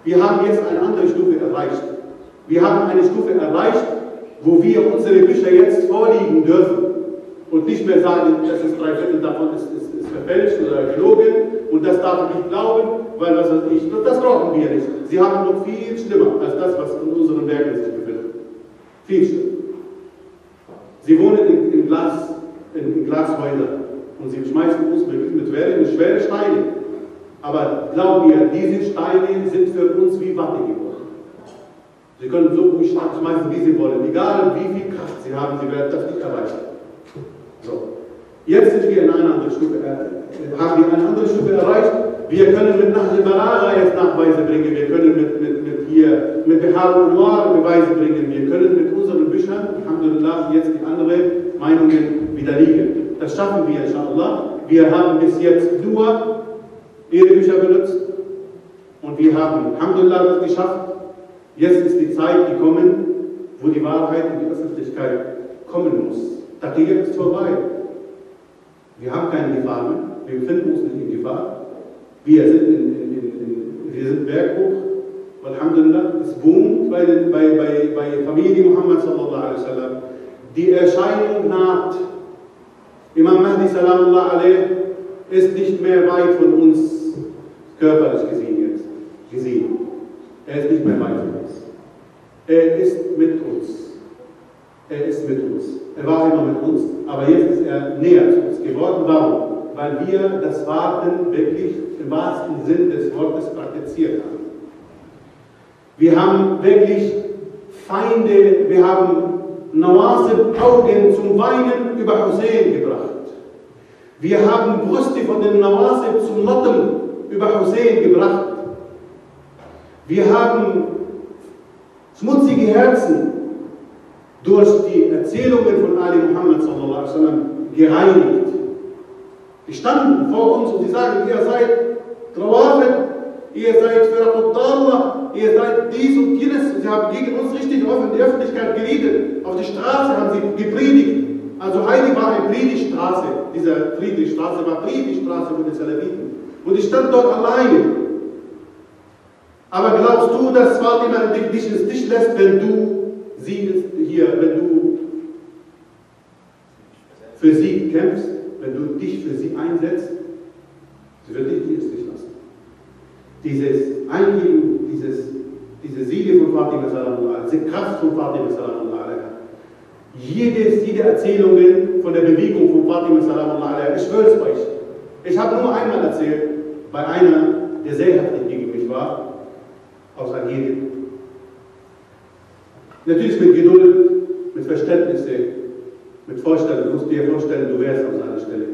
Wir haben jetzt eine andere Stufe erreicht. Wir haben eine Stufe erreicht, wo wir unsere Bücher jetzt vorliegen dürfen und nicht mehr sagen, das ist 3/4 davon ist verfälscht oder gelogen und das darf ich nicht glauben, weil was weiß ich. Das brauchen wir nicht. Sie haben noch viel schlimmer als das, was in unseren Werken sich befindet. Viel schlimmer. Sie wohnen in Glashäusern. Und sie schmeißen uns mit schweren Steinen. Aber glauben wir, diese Steine sind für uns wie Watte geworden. Sie können so gut schmeißen, wie sie wollen. Egal wie viel Kraft sie haben, sie werden das nicht erreichen. So. Jetzt sind wir in einer anderen Stufe, haben wir eine andere Stufe erreicht. Wir können mit Nahl Balagha jetzt Nachweise bringen. Wir können mit Bihar al-Anwar Beweise bringen. Wir können mit unseren Büchern, Alhamdulillah, jetzt die anderen Meinungen widerlegen. Das schaffen wir, inshallah. Wir haben bis jetzt nur ihre Bücher benutzt und wir haben, Alhamdulillah, das geschafft. Jetzt ist die Zeit gekommen, wo die Wahrheit in die Öffentlichkeit kommen muss. Taqiyya ist vorbei. Wir haben keine Gefahr mehr. Wir befinden uns nicht in Gefahr. Wir sind berghoch. Alhamdulillah, es boomt bei Familie Muhammad sallallahu alaihi wasallam. Die Erscheinung naht. Imam Mahdi salamullah alayh ist nicht mehr weit von uns körperlich gesehen. Er ist nicht mehr weit von uns. Er ist mit uns. Er ist mit uns. Er war immer mit uns, aber jetzt ist er näher zu uns geworden. Warum? Weil wir das Warten wirklich im wahrsten Sinn des Wortes praktiziert haben. Wir haben wirklich Feinde, wir haben Nawasib Augen zum Weinen über Hussein gebracht. Wir haben Brüste von den Nawasib zum Notten über Hussein gebracht. Wir haben schmutzige Herzen durch die Erzählungen von Ali Muhammad sallallahu alaihi wasallam gereinigt. Die standen vor uns und sie sagen, ihr seid Rawafid, ihr seid Firaqut Dalla, ihr seid dies und jenes. Sie haben gegen uns richtig offen in die Öffentlichkeit geredet. Auf die Straße haben sie gepredigt. Also Heidi war eine Predigtstraße. Diese Friedrichstraße war Predigtstraße von den Salafiten. Und ich stand dort alleine. Aber glaubst du, dass Fatima dich ins Stich lässt, wenn du für sie kämpfst, wenn du dich für sie einsetzt? Sie wird dich ins Stich lassen. Dieses Eingeben, diese Siege von Fatima sallallahu alaihi, diese Kraft von Fatima sallallahu alaihi, jede Erzählung von der Bewegung von Fatima sallallahu alaihi, ich schwöre es euch. Ich habe nur einmal erzählt, bei einer, der sehr heftig gegen mich war, aus Algerien. Natürlich mit Geduld, mit Verständnis, mit Vorstellung. Du musst dir vorstellen, du wärst an seiner Stelle.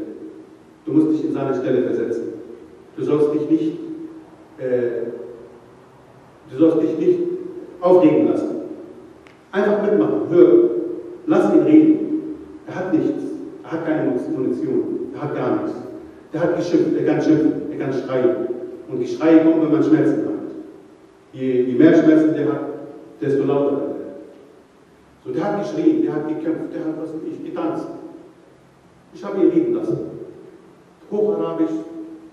Du musst dich in seine Stelle versetzen. Du sollst dich nicht aufregen lassen. Einfach mitmachen, hören. Lass ihn reden. Er hat nichts. Er hat keine Munition. Er hat gar nichts. Er hat geschimpft, er kann schimpfen, er kann schreien. Und die Schreie kommen, wenn man Schmerzen hat. Je mehr Schmerzen der hat, desto lauter wird er. So, der hat geschrien, der hat gekämpft, der hat was weiß ich, getanzt. Ich habe ihn reden lassen. Hocharabisch,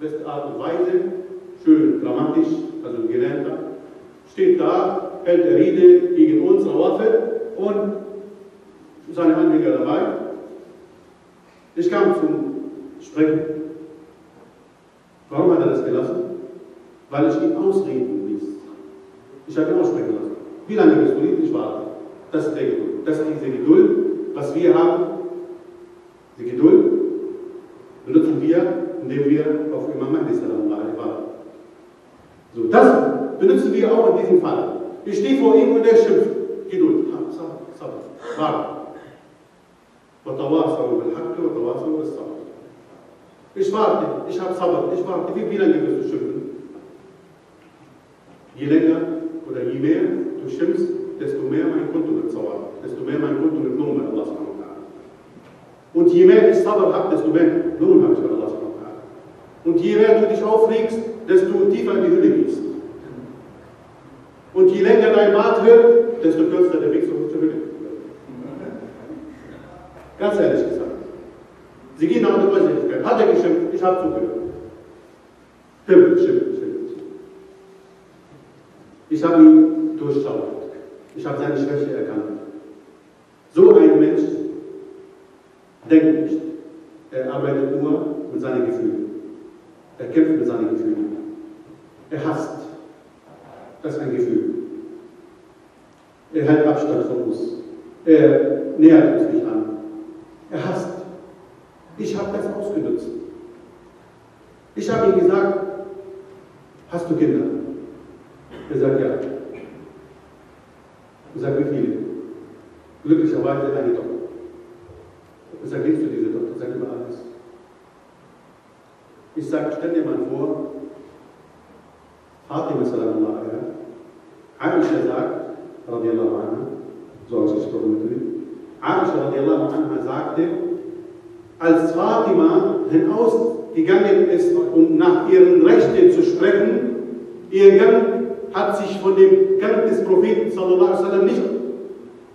beste Art und Weise, schön grammatisch, also gelernter. Steht da, hält der Rede gegen uns, Rawafid, und seine Anhänger dabei. Ich kam zum Sprechen. Warum hat er das gelassen? Weil ich ihn ausreden ließ. Ich habe ihn aussprechen lassen. Wie lange bist du nicht? Ich warte. Das ist der Geduld. Das ist diese Geduld, was wir haben. Die Geduld benutzen wir, indem wir auf Imam Mahdi sallallahu alaihi warten. So, das benutzen wir auch in diesem Fall. Ich stehe vor ihm und er schimpft. Geduld. Sabr. Warte. Ich warte, ich habe Sabr, ich warte. Wie lange wirst du schimpfen? Je länger oder je mehr du schimpfst, desto mehr mein Konto wird sauer, desto mehr mein Konto wird Lohn bei Allah subhanahu wa ta'ala. Und je mehr ich Sabr habe, desto mehr Lohn habe ich bei Allah subhanahu wa ta'ala. Und je mehr du dich aufregst, desto tiefer in die Hölle gehst. Und je länger dein Bart wird, desto kürzer der Weg zur Hölle. Ganz ehrlich gesagt. Sie gehen nach der Äußerlichkeit. Hat er geschimpft? Ich habe zugehört. Schimpft. Ich habe ihn durchschaut. Ich habe seine Schwäche erkannt. So ein Mensch denkt nicht. Er arbeitet nur mit seinen Gefühlen. Er kämpft mit seinen Gefühlen. Er hasst. Das ist ein Gefühl. Er hält Abstand von uns. Er nähert uns nicht an. Er hasst. Ich habe das ausgenutzt. Ich habe ihm gesagt, hast du Kinder? Er sagt ja. Ich sage, wie viele? Glücklicherweise eine Tochter. Ich sage, liebst du diese Tochter? Ich sage, über alles. Ich sage, stell dir mal vor, Fatima sallallahu alaihi, Aisha sagt, radiallahu anha, so ausgesprochen natürlich, Aisha radiallahu anha sagte, als Fatima hinausgegangen ist, um nach ihren Rechten zu sprechen, ihr Gang hat sich von dem Gang des Propheten sallallahu alaihi wasallam nicht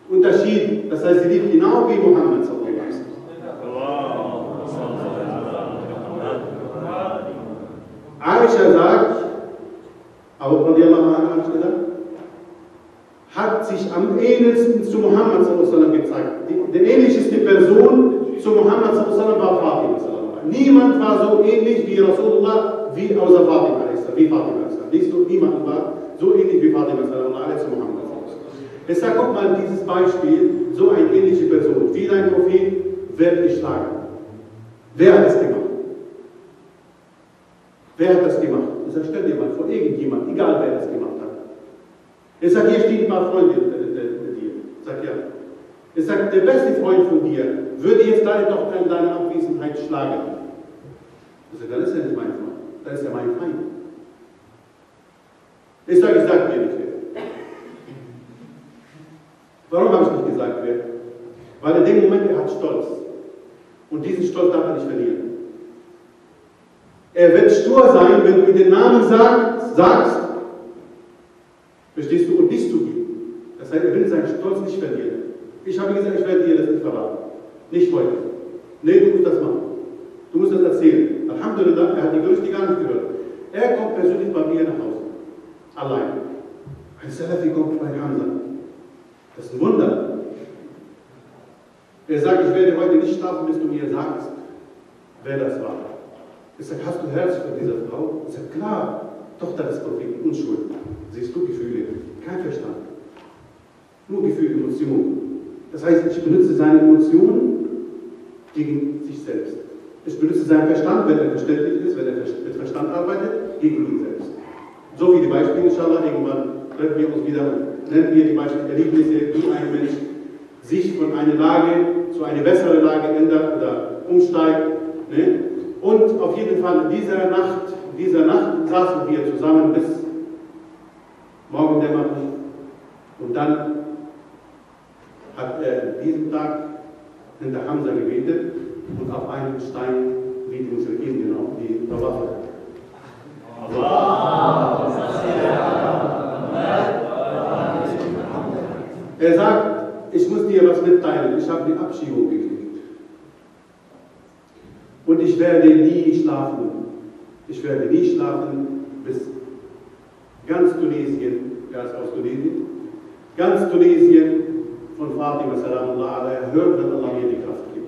unterschieden. Das heißt, sie lebt genau wie Muhammad sallallahu alaihi wasallam. Aisha sagt, aber radiallahu anha habe ich gesagt, hat sich am ähnlichsten zu Muhammad sallallahu alaihi wasallam gezeigt. Die ähnlichste Person zu Muhammad sallallahu alaihi wasallam war Fatima sallallahu alaihi wasallam. Niemand war so ähnlich wie Rasulullah, wie außer Fatima alaihi wasallam, wie Fatima alaihi wasallam. Nicht so, niemand war so ähnlich wie Fatima sallallahu alaihi wasallam zu Muhammad sallallahu alaihi wasallam. Ich sage, guck mal, dieses Beispiel, so eine ähnliche Person, wie dein Prophet, wird geschlagen. Wer hat das gemacht? Wer hat das gemacht? Ich sage, stell dir mal vor, irgendjemand, egal wer das gemacht hat. Ich sage, hier stehen ein paar Freunde mit dir. Ich sage, ja. Ich sage, der beste Freund von dir würde jetzt deine Tochter in deiner Abwesenheit schlagen. Ich sage, dann ist er nicht mein Freund, dann ist er mein Feind. Ich sage dir nicht wer. Warum habe ich nicht gesagt wer? Weil in dem Moment er hat Stolz. Und diesen Stolz darf er nicht verlieren. Er wird stur sein, wenn du ihm den Namen sagst, verstehst du, und nicht zugeben. Das heißt, er will seinen Stolz nicht verlieren. Ich habe gesagt, ich werde dir das nicht verraten. Nicht heute. Nee, du musst das machen. Du musst das erzählen. Alhamdulillah, er hat die Gerüchte gar nicht gehört. Er kommt persönlich bei mir nach Hause. Allein. Ein Salafi kommt bei Hamza. Das ist ein Wunder. Er sagt, ich werde heute nicht schlafen, bis du mir sagst, wer das war. Ich sage, hast du Herz für diese Frau? Ich sage, klar, Tochter des Propheten, Unschuld. Siehst du Gefühle, kein Verstand. Nur Gefühle, Emotionen. Das heißt, ich benutze seine Emotionen gegen sich selbst. Ich benutze seinen Verstand, wenn er verständlich ist, wenn er mit Verstand arbeitet, gegen ihn selbst. So viele Beispiele, inshallah, irgendwann treffen wir uns wieder und nennen wir die Beispiele Erlebnisse, wie ein Mensch sich von einer Lage zu einer besseren Lage ändert oder umsteigt. Ne? Und auf jeden Fall in dieser Nacht saßen wir zusammen bis Morgendämmerung. Und dann hat er an diesem Tag hinter Hamza gebetet und auf einen Stein wie die Muslimen genommen, die Waffe. Er sagt, ich muss dir was mitteilen, ich habe die Abschiebung gekriegt. Und ich werde nie schlafen. Ich werde nie schlafen, bis ganz Tunesien, er ist aus Tunesien, ganz Tunesien von Fatima Salamullah alaiha hört, wenn Allah mir die Kraft gibt.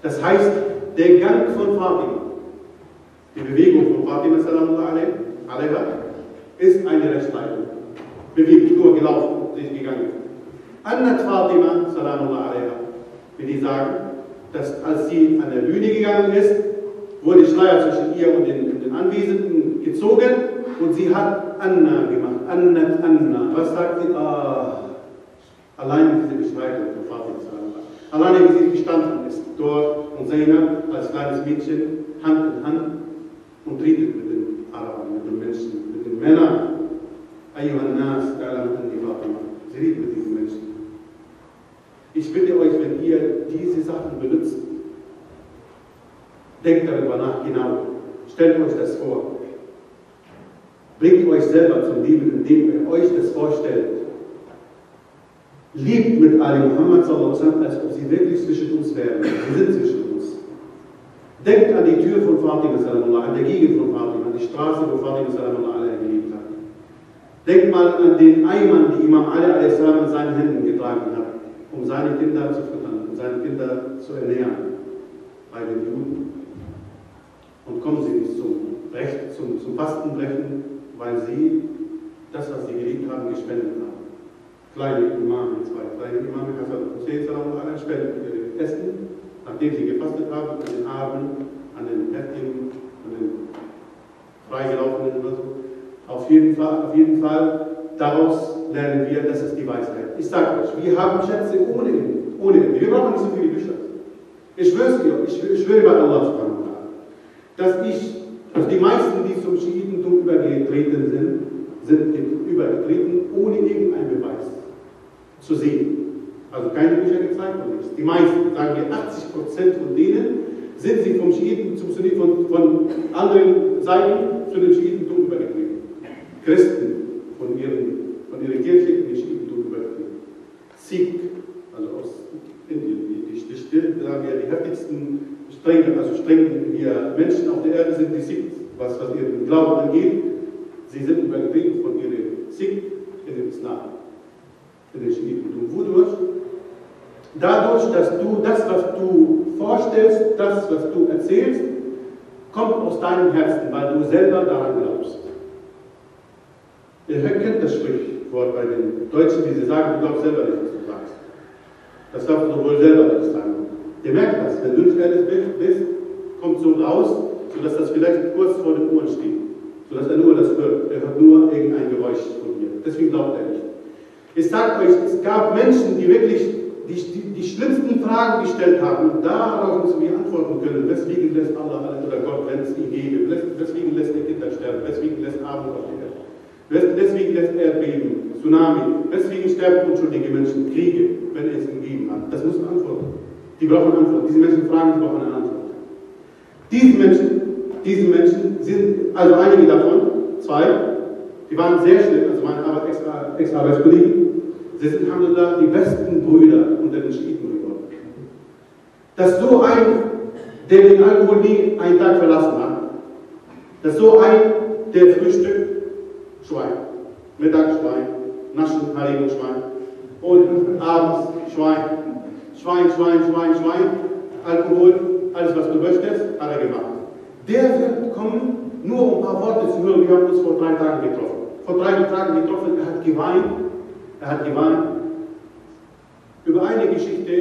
Das heißt, der Gang von Fatima, die Bewegung von Fatima Salamullah alaiha, ist eine Rechtsleitung. Bewegung, nur gelaufen, sie ist gegangen. Annat Fatima Salamullah alaiha, will ich sagen, dass als sie an der Bühne gegangen ist, wurde Schleier zwischen ihr und den Anwesenden gezogen und sie hat Anna gemacht. Annat Anna. Was sagt sie? Alleine diese Beschreibung von Fatima Salamullah. Alleine wie sie gestanden ist, dort und Zainab als kleines Mädchen, Hand in Hand und redet mit den Arabern, mit den Menschen, mit den Männern. Ayyuhan Nas, sie redet mit diesen Menschen. Ich bitte euch, wenn ihr diese Sachen benutzt, denkt darüber nach genau. Stellt euch das vor. Bringt euch selber zum Leben, indem ihr euch das vorstellt. Liebt mit Ali Muhammad sallallahu alaihi wasallam, als ob sie wirklich zwischen uns wären. Sie sind zwischen uns. Denkt an die Tür von Fatima sallallahu, an der Gegend von Fatima, an die Straße, wo Fatima sallallahu gelebt hat. Denkt mal an den Eimann, die Imam Ali a.s. in seinen Händen getragen hat, um seine Kinder zu füttern, um seine Kinder zu ernähren bei den Juden. Und kommen sie nicht zum Fastenbrechen, weil sie das, was sie gelebt haben, gespendet haben. Kleine Imame, zwei kleine Imame, Hassan Hussein spenden ihr Essen, nachdem sie gefastet haben, an den Armen, an den Häftlingen, an den Freigelaufenen oder so. Auf jeden Fall, daraus lernen wir, das ist die Weisheit. Ich sage euch, wir haben Schätze ohne Ende. Wir brauchen nicht so viele Bücher. Ich schwöre bei Allah subhanahu wa ta'ala, dass die meisten, die zum Schiitentum übergetreten sind übergetreten, ohne irgendeinen Beweis zu sehen. Also keine Bücher gezeigt und nichts. Die meisten, sagen wir 80% von denen, sind sie vom Schiiten zum Sunni, von anderen Seiten zu dem Schiitentum übergetreten. Christen von ihrer Kirche in die Schiitentum übergetreten. Sikh, also aus Indien, die heftigsten, strengen Menschen auf der Erde sind die Sikhs, was ihren Glauben angeht. Sie sind übergetreten von ihren Sikh in den Islam, in den Schiitentum. Wodurch? Dadurch, dass du das, was du vorstellst, das, was du erzählst, kommt aus deinem Herzen, weil du selber daran glaubst. Ihr kennt das Sprichwort bei den Deutschen, die sie sagen, du glaubst selber nicht, was du sagst. Das darfst du wohl selber nicht sagen. Ihr merkt das, wenn du nicht ehrlich bist, kommt so raus, sodass das vielleicht kurz vor den Ohren steht. Sodass er nur das hört. Er hört nur irgendein Geräusch von dir. Deswegen glaubt er nicht. Ich sage euch, es gab Menschen, die wirklich die schlimmsten Fragen gestellt haben. Und darauf müssen wir antworten können. Weswegen lässt Allah oder Gott, wenn es ihn gäbe? Weswegen lässt er Kinder sterben? Weswegen lässt Armut auf die Erde? Deswegen lässt Erdbeben, Tsunami, deswegen sterben unschuldige Menschen, Kriege, wenn er es ihm gegeben hat. Das muss eine Antwort. Die brauchen eine Antwort. Diese Menschen fragen, die brauchen eine Antwort. Diese Menschen sind, also einige davon, 2, die waren sehr schlimm, also meine Ex-Arbeitskollegen, sie sind, alhamdulillah, die besten Brüder unter den Schiiten geworden. Dass so ein, der den Alkohol nie einen Tag verlassen hat, dass so ein, der Frühstück, Schwein, Mittag Schwein, Naschen, Haribo Schwein und abends Schwein, Alkohol, alles was du möchtest, hat er gemacht. Der wird kommen, nur um ein paar Worte zu hören. Wir haben uns vor 3 Tagen getroffen. Vor 3 Tagen getroffen, er hat geweint über eine Geschichte,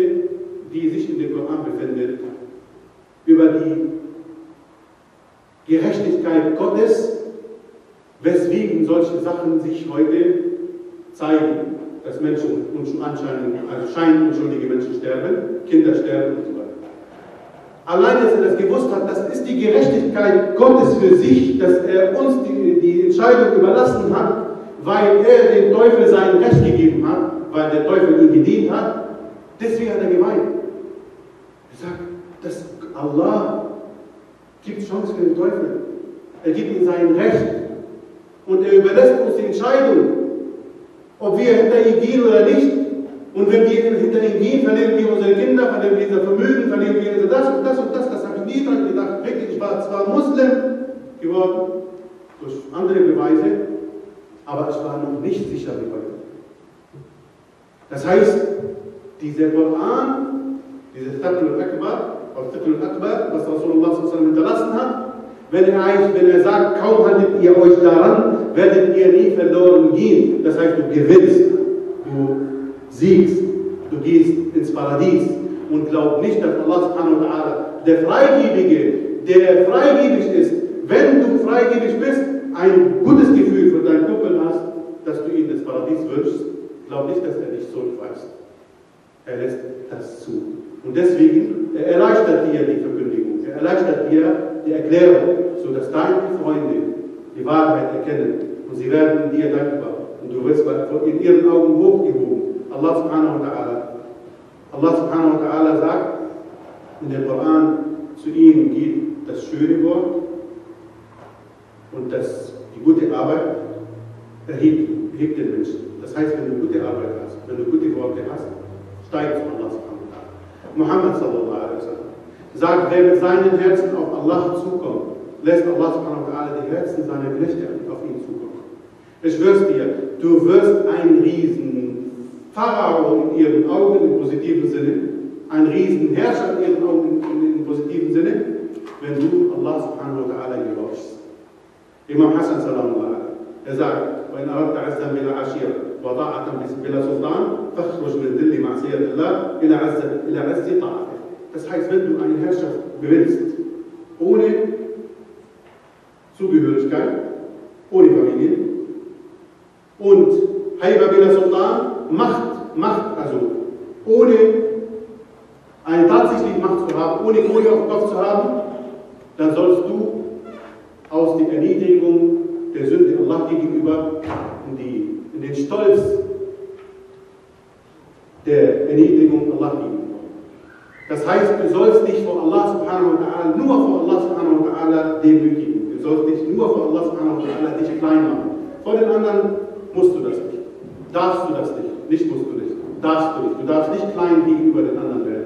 die sich in dem Koran befindet, über die Gerechtigkeit Gottes, weswegen solche Sachen sich heute zeigen, dass Menschen scheinunschuldige Menschen sterben, Kinder sterben und so weiter. Allein, dass er das gewusst hat, das ist die Gerechtigkeit Gottes für sich, dass er uns die Entscheidung überlassen hat, weil er dem Teufel sein Recht gegeben hat, weil der Teufel ihm gedient hat. Deswegen hat er geweint. Er sagt, dass Allah gibt Chance für den Teufel. Er gibt ihm sein Recht. Und er überlässt uns die Entscheidung, ob wir hinter ihm gehen oder nicht. Und wenn wir hinter ihm gehen, verlieren wir unsere Kinder, verlieren wir unser Vermögen, verlieren wir das und das und das. Das habe ich nie dran gedacht. Wirklich, ich war zwar Muslim geworden, durch andere Beweise, aber ich war noch nicht sicher wie heute. Das heißt, dieser Koran, dieses Taql al-Akbar, was Rasulullah hinterlassen hat, wenn er sagt, kaum haltet ihr euch daran, werdet ihr nie verloren gehen. Das heißt, du gewinnst, du siegst, du gehst ins Paradies und glaub nicht, dass Allah subhanahu wa ta'ala, der Freigebige, der freigebig ist, wenn du freigebig bist, ein gutes Gefühl für deinen Kumpel hast, dass du ihm das Paradies wünschst, glaub nicht, dass er dich zurückweist. Er lässt das zu. Und deswegen, er erleichtert dir die Verkündigung, er erleichtert dir die Erklärung, sodass deine Freunde die Wahrheit erkennen und sie werden dir dankbar. Und du wirst in ihren Augen hochgehoben. Allah subhanahu wa ta'ala sagt in dem Koran, zu ihnen geht das schöne Wort und die gute Arbeit erhebt den Menschen. Das heißt, wenn du gute Arbeit hast, wenn du gute Worte hast, steigt zu Allah subhanahu wa ta'ala. Muhammad sallallahu alaihi wasallam sagt, wer mit seinen Herzen auf Allah zukommt, lässt Allah subhanahu wa ta'ala die Herzen seiner Knechte auf ihn zukommen. Ich schwör's dir, du wirst ein riesen Pharao in ihren Augen im positiven Sinne, ein riesen Herrscher in ihren Augen im positiven Sinne, wenn du Allah subhanahu wa ta'ala gehorchst. Imam Hassan sallallahu alaihi, er sagt, وَإِنْ أَرَدْتَ عَزًّا بِلَا عَشِيرٍ وَطَاعَةً بِلَا سُلْطَانٍ فَاخْرُجْ مِنْ ذِلِّ مَعْصِيَةِ اللَّهِ إِلَى عَزِّ طَاعَتِهِ. Das heißt, wenn du eine Herrschaft gewinnst, ohne Zugehörigkeit, ohne Familie und Haiba bila Sultan, Macht, also ohne eine tatsächliche Macht zu haben, ohne Kohle auf dem Kopf zu haben, dann sollst du aus der Erniedrigung der Sünde Allah gegenüber in den Stolz der Erniedrigung Allah gegenüber. Das heißt, du sollst dich vor Allah subhanahu wa ta'ala, nur vor Allah subhanahu wa ta'ala demütigen. Du sollst dich nur vor Allah subhanahu wa ta'ala dich klein machen. Vor den anderen musst du das nicht. Darfst du das nicht. Nicht musst du nicht. Darfst du nicht. Du darfst nicht klein gegenüber den anderen werden.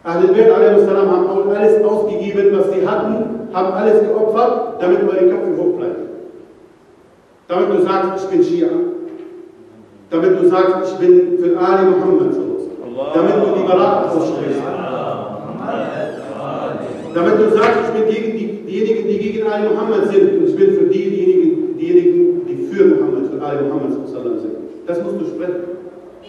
Ahlul Bayt a.s. haben alles ausgegeben, was sie hatten, haben alles geopfert, damit eure Köpfe hoch bleiben. Damit du sagst, ich bin Schia. Damit du sagst, ich bin für Ali Muhammad. Damit du die Barat aussprichst. Damit du sagst, ich bin gegen diejenigen, die gegen Ali Muhammad sind, und ich bin für diejenigen, die für Muhammad, für Ali Muhammad sind. Das musst du sprechen.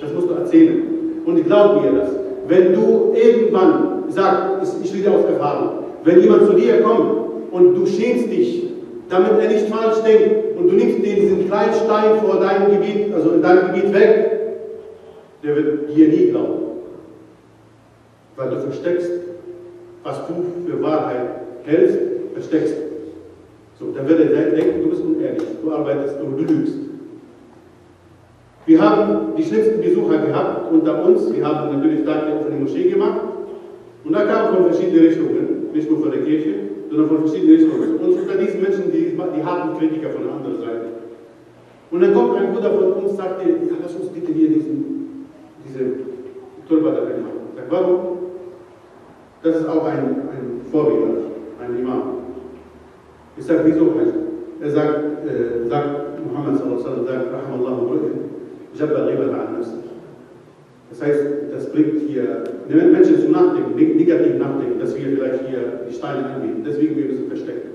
Das musst du erzählen. Und glaub mir das. Wenn du irgendwann sagst, ich rede aus Erfahrung, wenn jemand zu dir kommt und du schämst dich, damit er nicht falsch denkt, und du nimmst diesen kleinen Stein vor deinem Gebiet, also in deinem Gebiet weg, der wird dir nie glauben. Weil du versteckst, was du für Wahrheit hältst, versteckst. So, dann wird er denken, du bist unehrlich, du arbeitest, du lügst. Wir haben die schlimmsten Besucher gehabt unter uns. Wir haben natürlich Tag der offenen Moschee gemacht. Und da kamen von verschiedenen Richtungen, nicht nur von der Kirche, sondern von verschiedenen Richtungen. Und unter diesen Menschen, die harten Kritiker von der anderen Seite. Und dann kommt ein Bruder von uns und sagt, ja, lass uns bitte hier diese Tulpa da wegmachen. Ich sage, warum? Das ist auch ein Vorbild, ein Imam. Ich sage, wieso? Er sagt Muhammad sallallahu alaihi wasallam, Rahimallahu ru'in, jabba ghibata an nafsih. Das heißt, das bringt hier Menschen zum Nachdenken, negativ nachdenken, dass wir vielleicht hier die Steine anbieten. Deswegen wir müssen verstecken.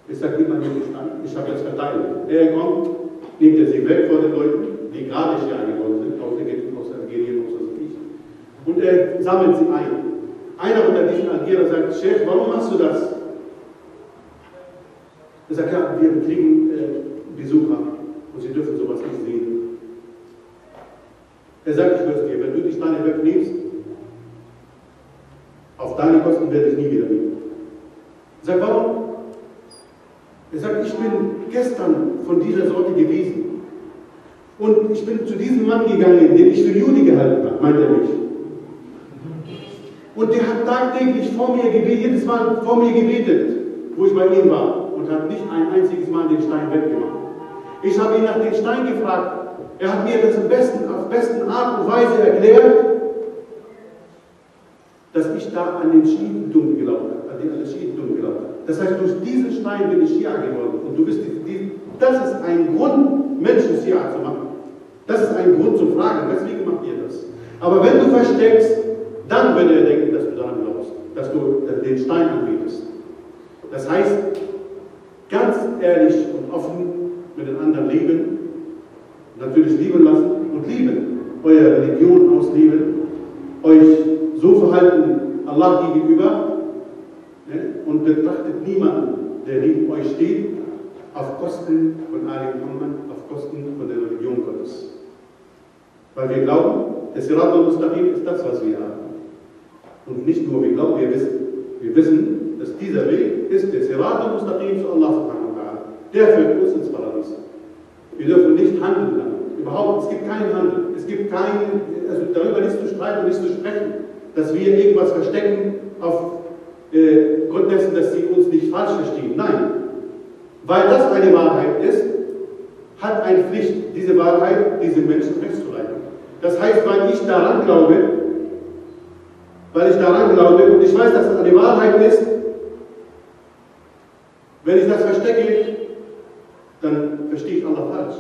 Ich sage, gib mal hier die Steine. Ich habe jetzt verteilt. Er kommt, nimmt er sie weg vor den Leuten, die gerade hier geworden sind, aus Ägypten, aus Algerien, aus was weiß ich. Und er sammelt sie ein. Einer unter diesen Algerern sagt, Chef, warum machst du das? Er sagt, ja, wir kriegen Besucher und sie dürfen sowas nicht sehen. Er sagt, ich schwör's dir, wenn du die Steine wegnimmst, auf deine Kosten werde ich nie wieder nehmen. Er sagt, warum? Er sagt, ich bin gestern von dieser Sorte gewesen. Und ich bin zu diesem Mann gegangen, den ich für Jude gehalten habe, meint er mich. Und der hat tagtäglich vor mir gebetet, jedes Mal vor mir gebetet, wo ich bei ihm war. Und hat nicht ein einziges Mal den Stein weggemacht. Ich habe ihn nach dem Stein gefragt. Er hat mir das auf besten Art und Weise erklärt, dass ich da an den Schiitentum geglaubt habe, an das Schiitentum geglaubt habe. Das heißt, durch diesen Stein bin ich Schia geworden. Und du bist das ist ein Grund, Menschen Schia zu machen. Das ist ein Grund zu fragen, weswegen macht ihr das? Aber wenn du versteckst, dann wird er denken, dass du daran glaubst, dass du den Stein anbietest. Das heißt, ganz ehrlich und offen mit den anderen leben, natürlich lieben lassen und lieben, eure Religion ausleben, euch so verhalten Allah gegenüber, ne, und betrachtet niemanden, der neben euch steht, auf Kosten von Ali Muhammad, auf Kosten von der Religion Gottes. Weil wir glauben, der Sirat al-Mustaqim ist das, was wir haben. Und nicht nur wir glauben, wir wissen. Wir wissen, dass dieser Weg ist der Sirat al-Mustaqim zu Allah subhanahu wa ta'ala. Der führt uns ins Paradies. Wir dürfen nicht handeln damit. Überhaupt, es gibt keinen Handel. Es gibt keinen, also darüber nicht zu streiten und nicht zu sprechen, dass wir irgendwas verstecken aufgrund dessen, dass sie uns nicht falsch verstehen. Nein. Weil das eine Wahrheit ist, hat eine Pflicht, diese Wahrheit, diese Menschen festzuhalten. Das heißt, weil ich daran glaube und ich weiß, dass das eine Wahrheit ist, wenn ich das verstecke, dann verstehe ich Allah falsch.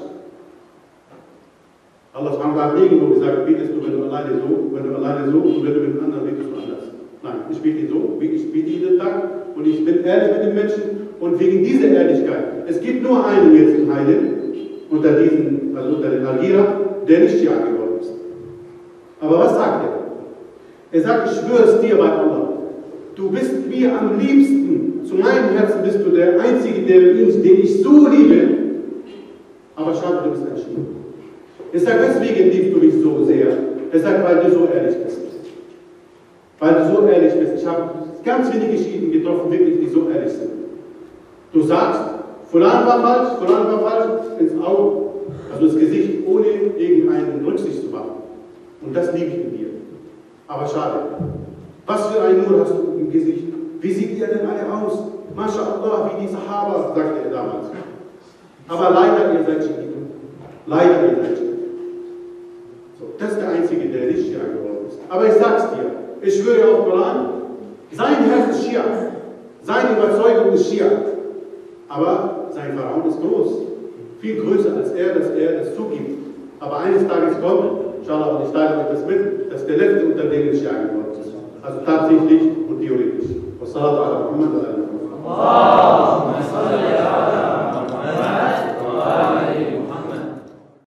Allah hat nirgendwo gesagt, betest du, wenn du alleine so und wenn du mit dem anderen betest du anders. Nein, ich bete so, ich bete jeden Tag und ich bin ehrlich mit den Menschen und wegen dieser Ehrlichkeit. Es gibt nur einen jetzt in Heiden, unter den Algierer, der nicht Schia geworden ist. Aber was sagt er? Er sagt, ich schwöre es dir bei Allah. Du bist mir am liebsten, zu meinem Herzen bist du der Einzige, den ich so liebe. Aber schade, du bist erschienen. Er sagt, weswegen liebst du mich so sehr? Er sagt, weil du so ehrlich bist. Weil du so ehrlich bist. Ich habe ganz wenige Schiiten getroffen, wirklich, die so ehrlich sind. Du sagst, Fulan war falsch, ins Auge, also ins Gesicht, ohne irgendeinen Rücksicht zu machen. Und das liebe ich in dir. Aber schade. Was für ein Nur hast du im Gesicht? Wie sieht ihr denn alle aus? MashaAllah, wie die Sahaba, sagte er damals. Aber leider, ihr seid Schiiten. Leider, ihr seid Schiiten. So, das ist der Einzige, der nicht Schia geworden ist. Aber ich sag's dir, ich schwöre auf Koran, sein Herz ist Schia. Seine Überzeugung ist Schia. Aber sein Pharaon ist groß. Viel größer als er, dass er es zugibt. Aber eines Tages kommt, inshallah, und ich teile euch das mit, dass der Letzte unter denen Schia geworden ist. Also tatsächlich und theoretisch. Wassalatu ala Muhammad wa ala Muhammad.